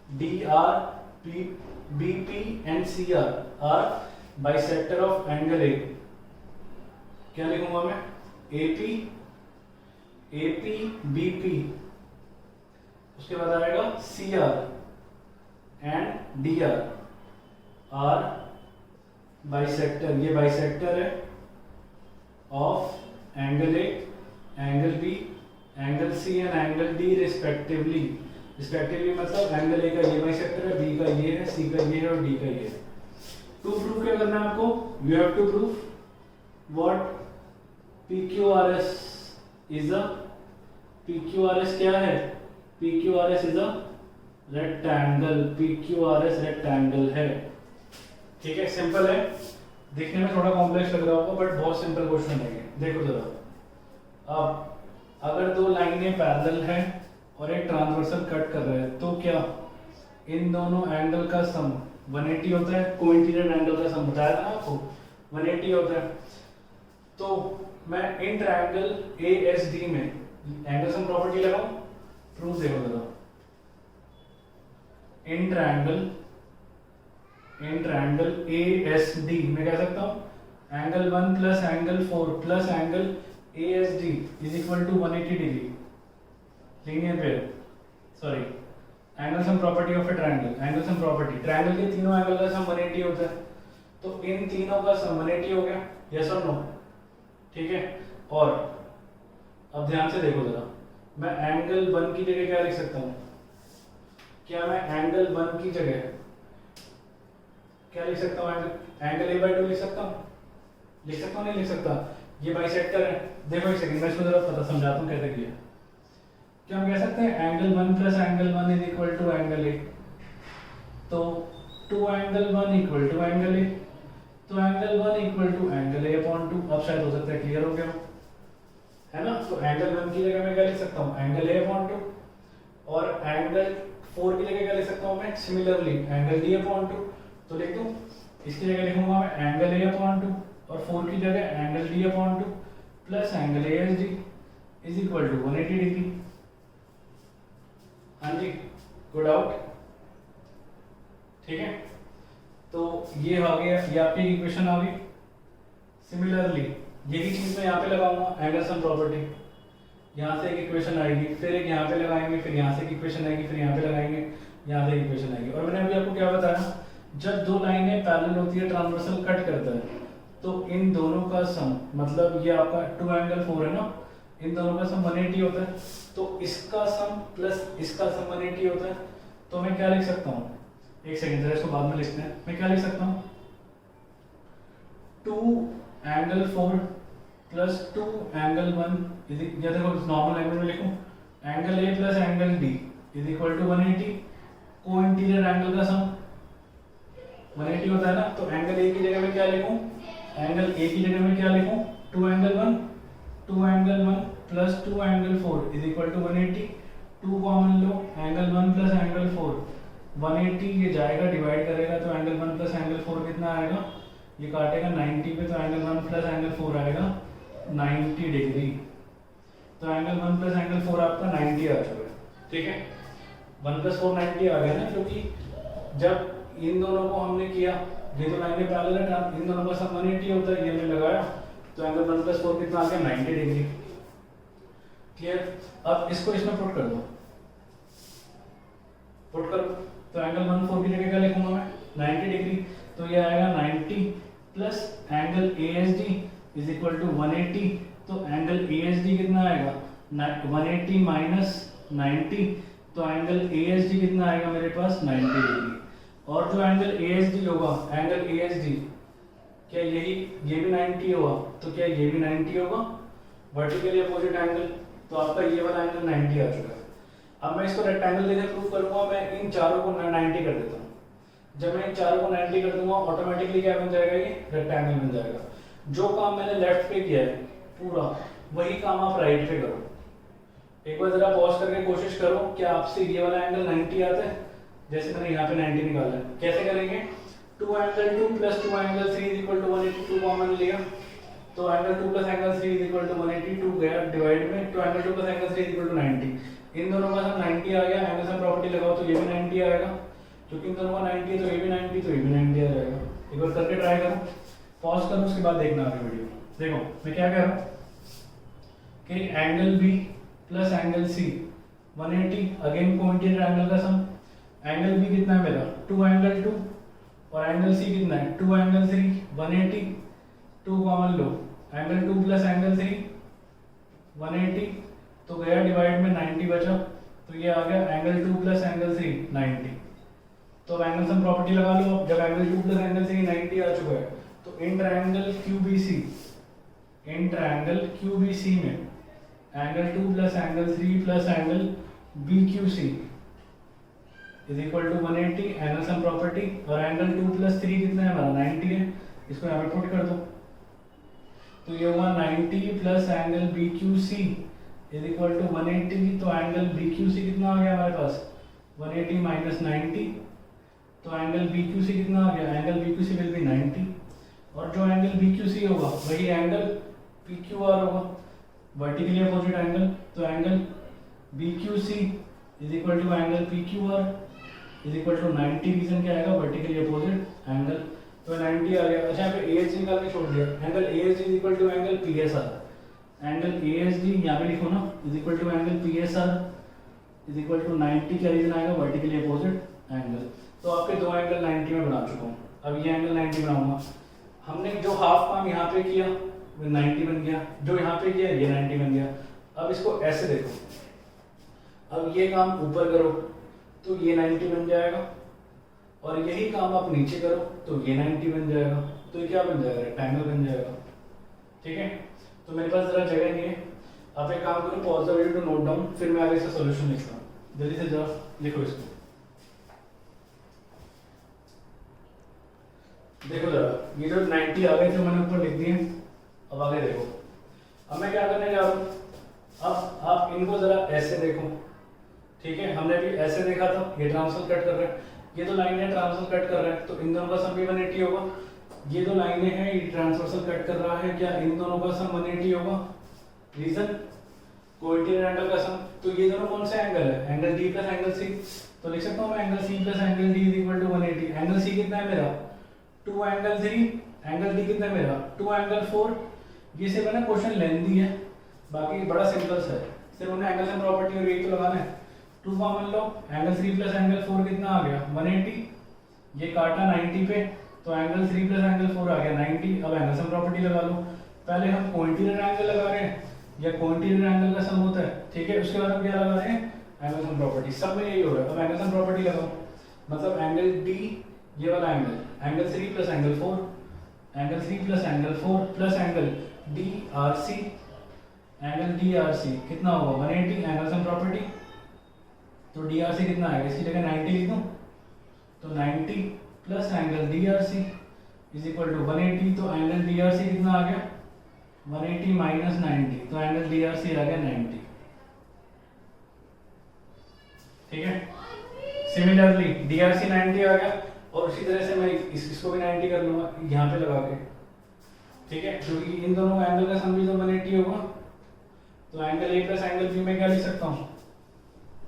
DR BP and CR are bisector of angle A। क्या लिखूंगा मैं, AP BP, उसके बाद आएगा CR and DR are bisector, ये bisector है of angle A, angle B, angle C and angle D respectively। Respectively मतलब एंगल ए का ये बाइसेक्टर है, बी का ये है, सी का ये है और डी का ये है। टू प्रूफ क्या करना है आपको, you have to proof what PQRS is a, PQRS क्या है, PQRS is a rectangle, PQRS rectangle है, ठीक है। सिंपल है, दिखने में थोड़ा कॉम्प्लेक्स लग रहा होगा बट बहुत सिंपल क्वेश्चन है। देखो जरा, अब अगर दो लाइनें पैरेलल हैं और एक ट्रांसवर्सल कट कर रहा है तो क्या इन दोनों एंगल का सम 180 होता है, कोइंसिडेंट एंगल का सम बताया था ना आपको 180 होता है। तो मैं इन ट्रायंगल ASD में एंगल सम प्रॉपर्टी लगाऊं, प्रूफ देखो जरा। इन ट्रायंगल ASD में कह सकता हूं angle 1 plus angle 4 plus angle ASD is equal to 180 degree, linear pair, sorry angle sum property of a triangle, angle sum property, triangle के तीनों एंगल का सम 180 होता है, तो इन तीनों का सम 180 हो गया, यस और नो, ठीक है। और अब ध्यान से देखो जरा, मैं एंगल 1 की जगह क्या लिख सकता हूँ, क्या मैं एंगल 1 की जगह क्या लिख सकता हूँ, एंगल A/2 लिख सकता हूँ, नहीं लिख सकता, ये बाइसेक्टर है। देखो एक सेकंड मैं इसको जरा पता समझाता हूँ कैसे किया। क्या हम कह सकते हैं angle 1 plus angle 1 is equal to angle A, तो 2 angle 1 equal to angle A, तो angle 1 equal to angle A/2। अब शायद हो सकता है क्लियर हो गया है ना। तो एंगल 1 की जगह मैं क्या लिख सकता हूँ, एंगल A/2, और एंगल 4 की जगह क्या लिख सकता हूँ मैं, सिमिलरली एंगल D/2। तो लिख दूं, इसकी जगह लिखूंगा मैं एंगल A/2 और 4 की जगह angle D/2 plus angle ASD is equal to 180 degree. हाँ जी, गुड आउट, ठीक है। तो ये आ गया, ये आपकी इक्वेशन आ गई। सिमिलरली यही चीज मैं यहाँ पे लगाऊंगा एंडरसन प्रॉपर्टी, यहाँ से एक इक्वेशन आएगी, फिर एक यहाँ पे लगाएंगे, फिर यहाँ से एक इक्वेशन आएगी, फिर यहाँ पे लगाएंगे, यहाँ से एक इक्वेशन आएगी। और मैंने अभी आपको क्या बताया, जब दो लाइनें पैरेलल होती है, ट्रांसवर्सल कट करता है, तो इन दोनों का सम, मतलब ये आपका 2 एंगल 4 है ना, इन दोनों का सम 180 होता है, तो इसका सम प्लस इसका सम 180 होता है। तो मैं क्या लिख सकता हूँ, एक सेकेंड जरा इसको बाद में लिखते हैं। मैं क्या लिख सकता हूँ, 2 एंगल 4 प्लस 2 एंगल 1 या देखो नॉर्मल लैंग्वेज में लिखूं, angle A plus angle D is equal to 180, को इंटीरियर एंगल का सम 180 होता है ना। तो एंगल ए की जगह में क्या लिखूं, एंगल ए की जगह में क्या लिखूं, 2 angle 1 plus 2 angle 4 is equal to 180, 2 common लो, एंगल 1 प्लस एंगल 4 180, ये जाएगा डिवाइड करेगा तो एंगल 1 प्लस एंगल 4 कितना आएगा, ये काटेगा 90 पे, तो एंगल 1 प्लस एंगल 4 आएगा 90 डिग्री। तो एंगल 1 प्लस एंगल 4 आपका 90 आ चुका है, ठीक है। 1 प्लस 4 90 आ गया ना, क्योंकि जब इन दोनों को हमने किया, ये तो लाइनें पैरेलल है, इन दोनों का सम 180 होता है, ये हमने लगाया, तो एंगल 1 प्लस 4 कितना आ गया, 90 डिग्री। क्लियर। अब इसको इसमें पुट कर दो, पुट करो, तो एंगल 1 4 की जगह क्या लिखूंगा मैं, 90 डिग्री। तो ये आएगा 90 plus angle ASD is equal to 180, तो एंगल ASD कितना आएगा, 180 माइनस 90, तो एंगल ASD कितना आएगा मेरे पास, 90 डिग्री। और जो एंगल ASD होगा, एंगल ASD क्या यही, ये भी 90 होगा, तो क्या ये भी 90 होगा, वर्टिकली अपोजिट एंगल, तो आपका ये वाला एंगल 90 आ चुका है। अब मैं इसको रेक्टेंगल लेकर प्रूव करूंगा, मैं इन चारों को 90 कर देता हूँ। जब मैं इन चारों को 90 कर दूंगा, ऑटोमेटिकली क्या बन जाएगा, ये रेक्टेंगल बन जाएगा। जो काम मैंने लेफ्ट पे किया है पूरा, वही काम आप राइट पे करो। एक बार जरा पॉज करके कोशिश करो, क्या आपसे ये वाला एंगल 90 आता है, जैसे मैंने यहाँ पे 90 निकाला है। कैसे करेंगे, 2 angle 2 plus 2 angle 3 is equal to 182 common लिया, तो angle 2 plus angle 3 is equal to 182 गया डिवाइड में, तो angle 2 plus angle 3 is equal to 90। इन दोनों का सम 90 आ गया, एंगल सम प्रॉपर्टी लगाओ तो ये भी 90 आएगा, क्योंकि इन दोनों का 90 है तो ये भी 90, तो ये भी 90 आ जाएगा। एक बार करके ट्राई करो, पॉज करो, उसके बाद देखना आगे वीडियो। देखो मैं क्या कह रहा हूँ कि angle B plus angle C 180, again को इंटीरियर एंगल का सम। एंगल बी कितना है मेरा, 2 एंगल 2, और एंगल सी कितना है, 2 एंगल 3, 180, 2 कॉमन लो, एंगल 2 प्लस एंगल 3 180, तो गया डिवाइड में 90 बचा, तो ये आ गया एंगल 2 प्लस एंगल 3 90। तो एंगल सम प्रॉपर्टी लगा लो। जब एंगल 2 प्लस एंगल 3 90 आ चुका है, तो in triangle QBC, in triangle QBC में angle 2 plus angle 3 plus angle BQC is equal to 180, angle sum property, और एंगल 2 प्लस 3 कितना है हमारा, 90 है, इसको यहाँ पे पुट कर दो, तो ये हुआ 90 plus angle BQC is equal to 180, तो एंगल BQC कितना आ गया हमारे पास, 180 माइनस 90, तो एंगल BQC कितना आ गया, एंगल BQC विल बी 90, और जो एंगल BQC होगा वही एंगल PQR होगा, वर्टिकली अपोजिट एंगल, तो angle BQC is equal to angle PQR is equal to 90, reason क्या आएगा, वर्टिकली अपोजिट एंगल, तो 90 आ गया। अच्छा यहाँ पे ASD निकाल के छोड़ दिया, angle ASD is equal to angle PSR, angle ASD यहाँ पे लिखो ना, is equal to angle PSR is equal to 90, क्या रीजन आएगा, वर्टिकली अपोजिट एंगल। तो आपके दो एंगल 90 में बना चुका हूँ, अब ये एंगल 90 बनाऊंगा। हमने जो हाफ काम यहाँ पे किया वो 90 बन गया, जो यहाँ पे किया ये 90 बन गया। अब इसको ऐसे देखो, अब ये काम ऊपर करो तो ये 90 बन जाएगा, और यही काम आप नीचे करो तो ये 90 बन जाएगा, तो ये क्या बन जाएगा, रेक्टेंगल बन जाएगा। ठीक है, तो मेरे पास जरा जगह नहीं है, आप एक काम करो, pause the video to note down, फिर मैं आगे से सॉल्यूशन लिखता हूँ। जल्दी से जरा लिखो इसको, देखो जरा, ये जो 90 आ गए थे मैंने ऊपर लिख दिए, अब आगे देखो। अब मैं क्या करने जा रहा हूँ, अब आप इनको जरा ऐसे देखो। ठीक है, हमने भी ऐसे देखा था, ये ट्रांसफर कट कर रहे हैं, ये तो लाइन है ट्रांसफर कट कर रहे हैं, तो इन दोनों का सम भी 180 होगा। ये दो लाइनें हैं, ये ट्रांसवर्सल कट कर रहा है, क्या इन दोनों का सम 180 होगा, रीजन कोइंटिनेंट एंगल का सम। तो ये दोनों कौन से एंगल है, angle D plus angle C, तो लिख सकता हूँ मैं angle C plus angle D is equal to 180। Angle C कितना है मेरा 2 एंगल 3, एंगल डी कितना है मेरा 2 एंगल 4। ये सिर्फ है ना क्वेश्चन लेंथी है, बाकी बड़ा सिंपल सा है, सिर्फ उन्हें एंगल से प्रॉपर्टी और यही तो लगाना है। 2 कॉमन लो, एंगल 3 प्लस एंगल 4 कितना आ गया 180, ये काटा 90 पे तो एंगल 3 प्लस एंगल 4 आ गया 90। अब एंगल सम प्रॉपर्टी लगा लो, पहले हम कोइंटिनियर एंगल लगा रहे हैं या कोइंटिनियर एंगल का सम होता है, ठीक है, उसके बाद हम क्या लगा रहे हैं एंगल सम प्रॉपर्टी, सब में यही हो रहा है। अब एंगल सम प्रॉपर्टी लगाओ, मतलब एंगल डी ये वाला angle, angle 3 plus angle 4, angle 3 plus angle 4 plus angle D R C, angle D R C कितना होगा 180, एंगल सम प्रॉपर्टी तो डी आर सी कितना आएगा, इसकी जगह 90 लिख दूं तो 90 plus angle D R C is equal to 180, तो एंगल डी आर सी कितना आ गया 180 माइनस 90, तो एंगल डी आर सी आ गया 90, ठीक है। सिमिलरली डी आर सी 90 आ गया, और उसी तरह से मैं इसको भी 90 कर लूंगा यहाँ पे लगा के, ठीक है, क्योंकि इन दोनों एंगल का सम भी तो 180 होगा। तो angle A plus angle B में क्या लिख सकता हूँ,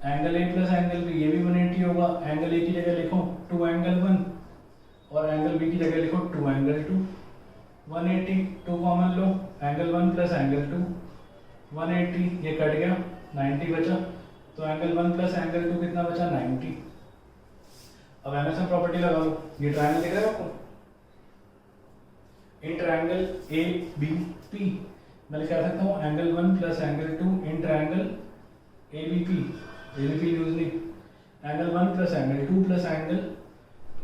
angle A plus angle B ये भी 180 होगा। एंगल ए की जगह लिखो 2 एंगल 1 और एंगल बी की जगह लिखो 2 एंगल 2, 180 2 कॉमन लो, एंगल 1 प्लस एंगल 2 180, ये कट गया 90 बचा, तो एंगल 1 प्लस एंगल 2 कितना बचा 90। अब एंगल सम प्रॉपर्टी लगा लो, ये ट्रायंगल दिख रहा है आपको, in triangle A B P मैं लिख सकता हूँ angle 1 plus angle 2 in triangle A B P use नहीं, angle 1 plus angle 2 plus angle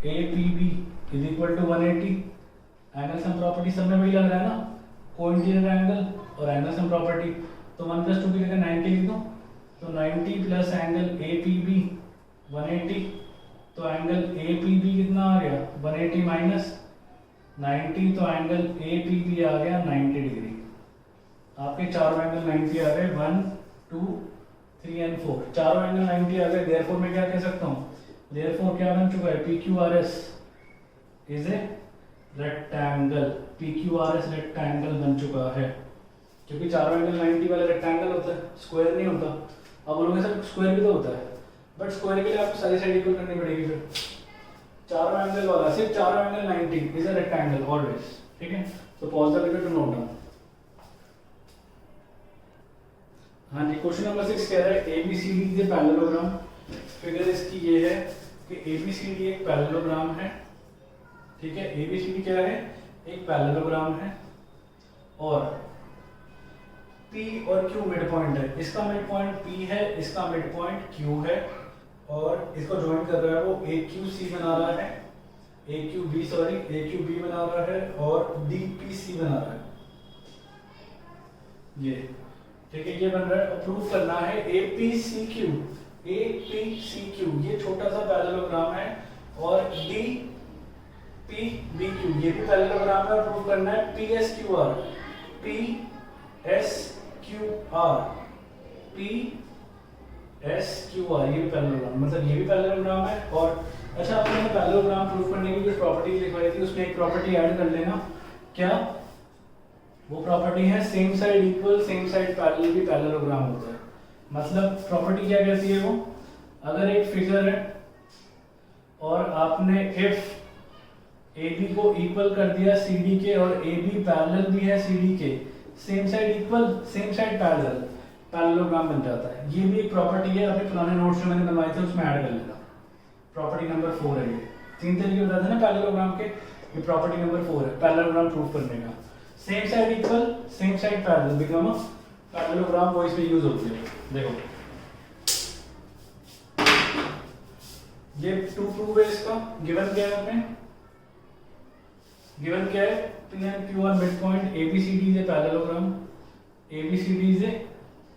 A P B is equal to 180। Angle sum property सब में वही लग रहा है ना, कोइंटिनियर एंगल और एंगल सम प्रॉपर्टी, तो 1 प्लस 2 की जगह 90 लिख दो, तो 90 plus angle A P B 180, तो एंगल ए पी बी कितना आ गया 180 माइनस 90, तो एंगल ए पी बी आ गया 90 डिग्री। आपके चारों एंगल 90 आ गए, 1 2 3 एंड 4, चारों एंगल 90 आ गए। देयरफॉर मैं क्या कह सकता हूँ, देयरफॉर क्या बन चुका है, P Q R S is a rectangle, P Q R S rectangle बन चुका है, क्योंकि चारों एंगल 90 वाला रेक्टेंगल होता है, स्क्वायर नहीं होता। अब बोलोगे सर स्क्वायर भी तो होता है, बट स्क्वायर के लिए आपको सारी साइड इक्वल करनी पड़ेगी, फिर चारों एंगल वाला सिर्फ चारों angle 90 is a rectangle always, ठीक है। तो pause the video to note down. हाँ जी, क्वेश्चन नंबर 6 कह रहा है ABCD is a parallelogram. Figure इसकी ये है कि ABCD एक पैरेललोग्राम है, ठीक है। ABCD क्या है, एक पैरेललोग्राम है, और P और Q मिड पॉइंट है, इसका मिड पॉइंट P है, इसका मिड पॉइंट Q है, और इसको ज्वाइन कर रहा है वो AQC बना रहा है, AQB बना रहा है, और DPC बना रहा है, ये ठीक है, ये बन रहा है। और प्रूफ करना है APCQ, ये छोटा सा पैरेललोग्राम है, और DPBQ ये भी पैरेललोग्राम है, और प्रूफ करना है PSQR, ये भी पैरेललोग्राम, मतलब ये भी पैरेललोग्राम है। और अच्छा, आपने पैरेललोग्राम प्रूफ करने की जो प्रॉपर्टी लिखवाई थी उसमें एक प्रॉपर्टी ऐड कर लेना, क्या वो प्रॉपर्टी है same side equal same side parallel भी पैरेललोग्राम होता है। मतलब प्रॉपर्टी क्या कहती है वो, अगर एक फिगर है और आपने इफ AB को इक्वल कर दिया CD के, और AB पैरेलल भी है CD के, same side equal same side parallel, parallelogram बन जाता है। ये भी एक प्रॉपर्टी है, अपने पुराने नोट्स जो मैंने बनवाए थे उसमें ऐड कर लेना, प्रॉपर्टी नंबर 4 है। ये 3 तरीके बताते हैं ना पैरेललोग्राम के, ये प्रॉपर्टी नंबर 4 है पैरेललोग्राम प्रूफ करने का। Same side equal same side parallel become a parallelogram, वो इसमें यूज होती है। देखो ये 2 प्रूफ है, इसका गिवन क्या है, अपने गिवन क्या है, P and Q are midpoint, ABCD is a parallelogram, ABCD is a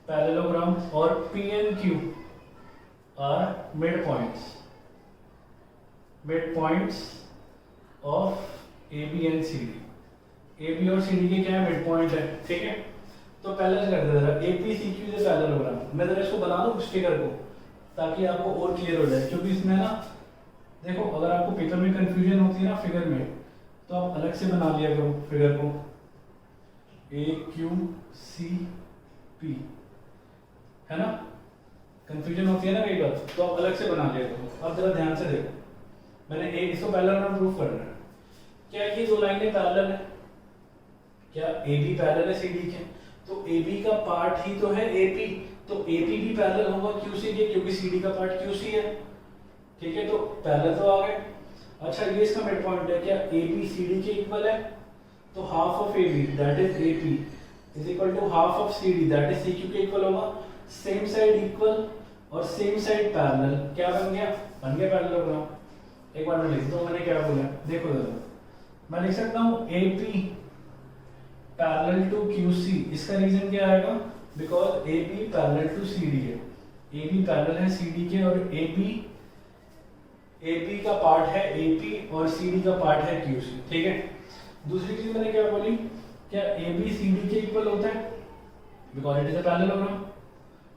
parallelogram, और P and Q are midpoints of AB and CD। AB और CD के क्या है, मिडपॉइंट है, ठीक है। तो पहले से कर दे रहा APCQ से पैरेललोग्राम, मैं जरा इसको बना दूं उस फिगर को, ताकि आपको और क्लियर हो जाए, क्योंकि इसमें ना देखो, अगर आपको पेपर में कंफ्यूजन होती है ना फिगर में, तो आप अलग से बना लिया करो फिगर को, AQCP, है ना, कंफ्यूजन होती है ना कई बार, तो आप अलग से बना लिया करो। अब जरा ध्यान से देखो, मैंने इसको पैरेललोग्राम प्रूफ कर रहा है, क्या ये दो लाइनें पैरेलल है? क्या AB पैरेलल है CD के? तो AB का पार्ट ही तो है AP, तो AP भी पैरेलल होगा QC के, क्योंकि CD का पार्ट QC है। ठीक है, तो पैरेलल तो आ गए। अच्छा, ये इसका मिड पॉइंट है, क्या AB CD के इक्वल है? तो half of AB that is AP is equal to half of CD that is CQ के इक्वल होगा। सेम साइड इक्वल और सेम साइड पैरेलल, क्या बन गया? बन गया पैरेललोग्राम। एक बार मैं लिख दूं मैंने क्या बोला, देखो जरा, मैं लिख सकता हूं AP पैरेलल टू QC। इसका रीजन क्या आएगा? Because AB parallel to CD है, AB पैरेलल है CD के, और AB का पार्ट है AP और CD का पार्ट है QC। ठीक है, दूसरी चीज मैंने क्या बोली, क्या AB CD के इक्वल होता है? Because it is a parallelogram.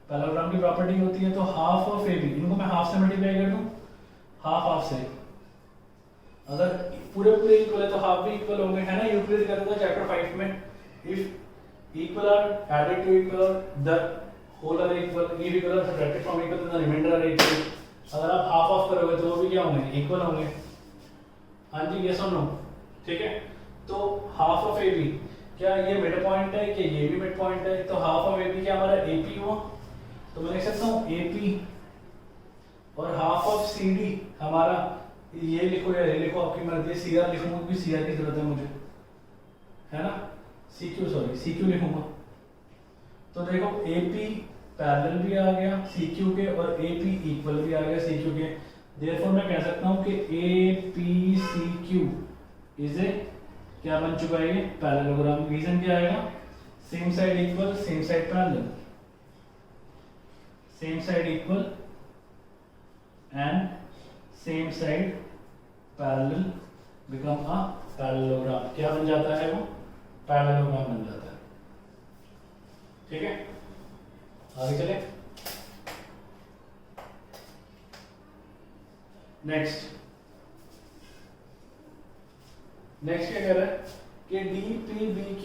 Parallelogram की प्रॉपर्टी होती है, तो हाफ ऑफ AB, इनको मैं हाफ से मल्टीप्लाई कर दूं, हाफ से, अगर पूरे पूरे इक्वल है तो हाफ भी इक्वल होंगे, है ना? यूक्लिड करता था चैप्टर 5 में, if equal are added to equal the whole are equal, if equal are subtracted from equal the remainder are equal. अगर आप हाफ ऑफ करोगे तो वो भी क्या होंगे? इक्वल होंगे। हाँ जी, यस और नो? ठीक है, तो हाफ ऑफ AB, क्या ये मिड पॉइंट है कि ये भी मिड पॉइंट है? तो हाफ ऑफ AB क्या हमारा AP हुआ, तो मैं लिख सकता हूँ AP, और हाफ ऑफ CD हमारा, ये लिखो या ये लिखो, आपकी मर्जी है। CR लिखूंगा क्योंकि CR की जरूरत है मुझे, है ना? CQ लिखूंगा। तो देखो AP पैरेलल भी आ गया CQ के, और AP इक्वल भी आ गया CQ के। देयरफॉर मैं कह सकता हूँ कि APCQ इज ए, क्या बन चुका है ये? पैरेललोग्राम। रीजन क्या आएगा? Same side equal, same side parallel, same side equal and same side parallel become a parallelogram. क्या बन जाता है वो? पैरेललोग्राम बन जाता है। ठीक है, आगे चले। नेक्स्ट क्या कह रहा है कि DPBQ,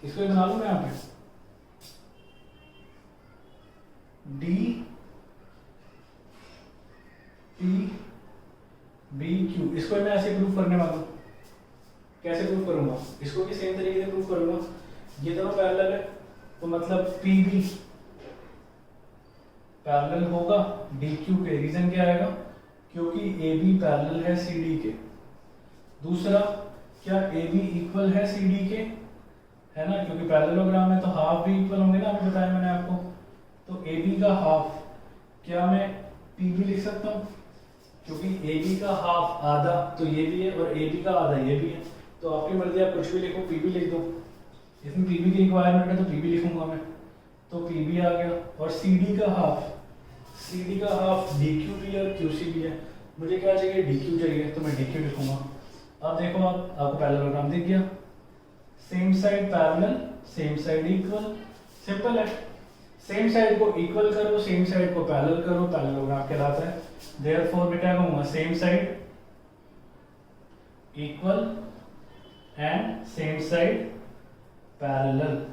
इसको बना लूं मैं यहाँ पे, DPBQ, इसको मैं ऐसे प्रूफ करने वाला हूँ। कैसे प्रूफ करूंगा इसको? भी सेम तरीके से प्रूफ करूंगा। ये दोनों पैरेलल है, तो मतलब PB पैरेलल होगा DQ के। रीजन क्या आएगा? क्योंकि AB पैरेलल है CD के। दूसरा, क्या AB इक्वल है CD के? है ना, क्योंकि पैरेललोग्राम है तो हाफ भी इक्वल होंगे ना, अभी बताया मैंने आपको। तो AB का हाफ, क्या मैं PB लिख सकता हूँ? क्योंकि AB का हाफ आधा तो ये भी है, और AB का आधा ये भी है। तो आपकी मर्जी, आप कुछ भी लिखो, PB लिख दो। इसमें PB की रिक्वायरमेंट है तो PB लिखूंगा मैं, तो PB आ गया। और CD का हाफ DQ भी है और QC भी है। मुझे क्या चाहिए? DQ चाहिए, तो मैं DQ लिखूंगा। अब देखो, आपको पैरेललोग्राम दिख गया। Same side parallel, same side equal, simple है। सेम साइड को इक्वल करो, सेम साइड को पैरेलल करो, पैरेललोग्राम कहलाता है। देयरफॉर मैं क्या कहूंगा? Same side equal and same side parallel.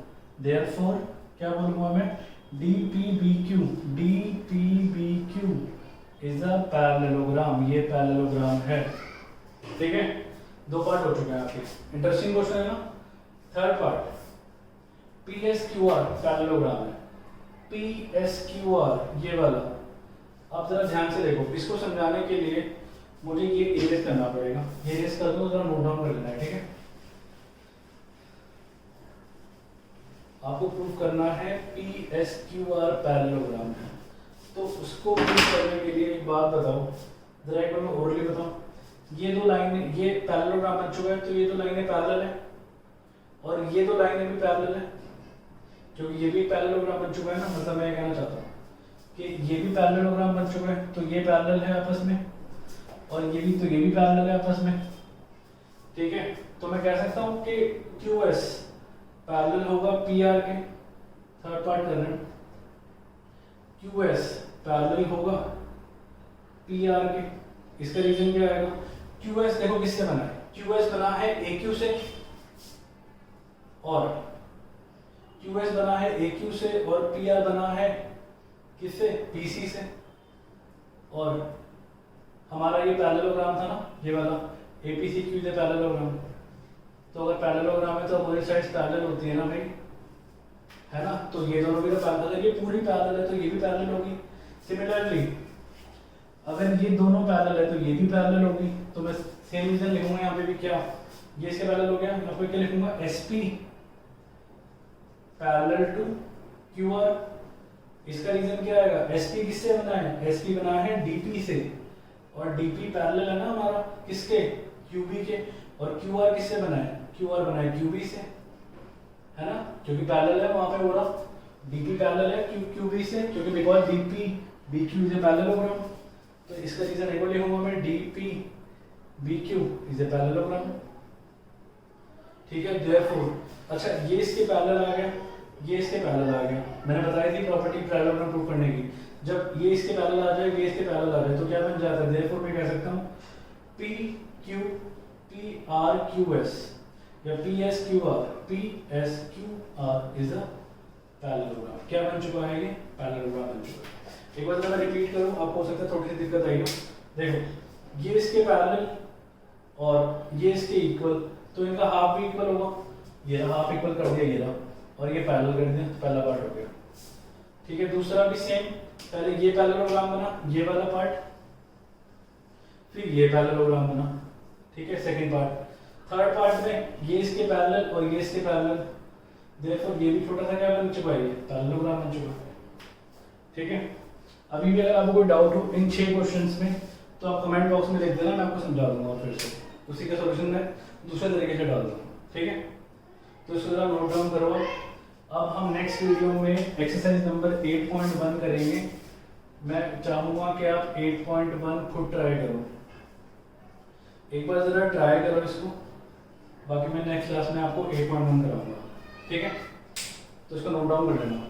Therefore क्या बोलूंगा मैं? DPBQ is a parallelogram. ये पैरेललोग्राम है। ठीक है, दो पार्ट हो चुके हैं आपके। इंटरेस्टिंग क्वेश्चन है ना। थर्ड पार्ट, PSQR पैरेललोग्राम है। PSQR ये वाला, आप जरा ध्यान से देखो। इसको समझाने के लिए मुझे ये इरेज करना पड़ेगा। ये इरेज कर दो, जरा नोट डाउन कर लेना है। ठीक है, आपको प्रूफ करना है PSQR पैरेललोग्राम है। तो उसको प्रूफ करने के लिए एक बात बताओ, जरा एक बार मैं ओरली बताऊं। ये दो लाइनें, ये पैरेललोग्राम बन चुका है, तो ये दो लाइनें पैरेलल है, और ये दो लाइनें भी पैरेलल है, क्योंकि ये भी पैरेललोग्राम बन चुका है ना। मतलब मैं कहना चाहता हूँ कि ये भी पैरेललोग्राम बन चुका है, तो ये पैरेलल है आपस में, और ये भी, तो ये भी पैरेलल है आपस में। ठीक है, तो मैं कह सकता हूँ कि QS पैरेलल होगा PR के। थर्ड पार्ट कर रहे हैं, QS पैरेलल होगा PR के। इसका रीजन क्या आएगा? QS देखो किससे बना है? QS बना है AQ से, और QS बना है AQ से, और PR बना है किससे? PC से। और हमारा ये पैरेललोग्राम था ना, ये वाला APCQ इज पैरेललोग्राम। तो अगर पैरेललोग्राम है तो अपोजिट साइड्स पैरेलल होती है ना भाई, है ना। तो ये दोनों भी तो पैरेलल है, ये पूरी पैरेलल है तो ये भी पैरेलल होगी। सिमिलरली अगर ये दोनों पैरेलल है तो ये भी पैरेलल होगी। तो मैं सेम रीजन लिखूंगा यहाँ पे भी, क्या ये इसके पैरेलल हो गया, यहाँ पे क्या लिखूंगा SP पैरेलल टू QR। इसका रीजन क्या आएगा, SP किससे बना है, SP बना है DP से, और DP पैरेलल है ना हमारा किसके, QB के, और QR किससे बना है, QR बना है QB से, है ना, क्योंकि पैरेलल है वहां पे बोला DP पैरेलल है QB से, क्योंकि because DP BQ is a parallelogram. तो इसका रीजन एक बार लिखूंगा मैं, DP BQ is a parallelogram, ठीक है। देयरफॉर अच्छा ये इसके पैरेलल आ गया, ये इसके पैरेलल आ गया। मैंने बताई थी प्रॉपर्टी पैरेललोग्राम प्रूव करने की, जब ये इसके पैरेलल आ जाए, ये इसके पैरेलल आ जाए तो क्या बन जाता है, देयरफॉर मैं कह सकता हूं PQ PRQS या PSQR इज अ पैरेललोग्राम। क्या बन चुका है, ये पैरेललोग्राम बन चुका है। एक बार अगर मैं रिपीट करूं, आपको हो सकता है थोड़ी सी दिक्कत आई हो। देखो ये इसके पैरेलल और ये इसके इक्वल, तो इनका हाफ भी इक्वल होगा, ये हाफ इक्वल कर दिया ये रहा, और ये पैरेलल कर दिया, तो पहला पार्ट हो गया, ठीक है। दूसरा भी सेम, पहले ये पैरेललोग्राम बना, ये वाला पार्ट, फिर ये पैरेललोग्राम बना, ठीक है, सेकंड पार्ट। थर्ड पार्ट में ये इसके पैरेलल और ये इसके पैरेलल, देयरफॉर ये भी छोटा सा क्या बन चुका है, ये पैरेललोग्राम बन चुका है, ठीक है। अभी भी अगर आपको कोई डाउट हो इन 6 क्वेश्चंस में तो आप कमेंट बॉक्स में लिख देना, मैं आपको समझा दूंगा और फिर से उसी का सॉल्यूशन मैं दूसरे तरीके से डाल दूंगा, ठीक है। तो इसको जरा नोट डाउन करो। अब हम नेक्स्ट वीडियो में एक्सरसाइज नंबर 8.1 करेंगे। मैं चाहूंगा कि आप 8.1 खुद ट्राई करो, एक बार जरा ट्राई करो इसको, बाकी मैं नेक्स्ट क्लास में आपको 8.1 कराऊंगा, ठीक है। तो इसको नोट डाउन कर लेना।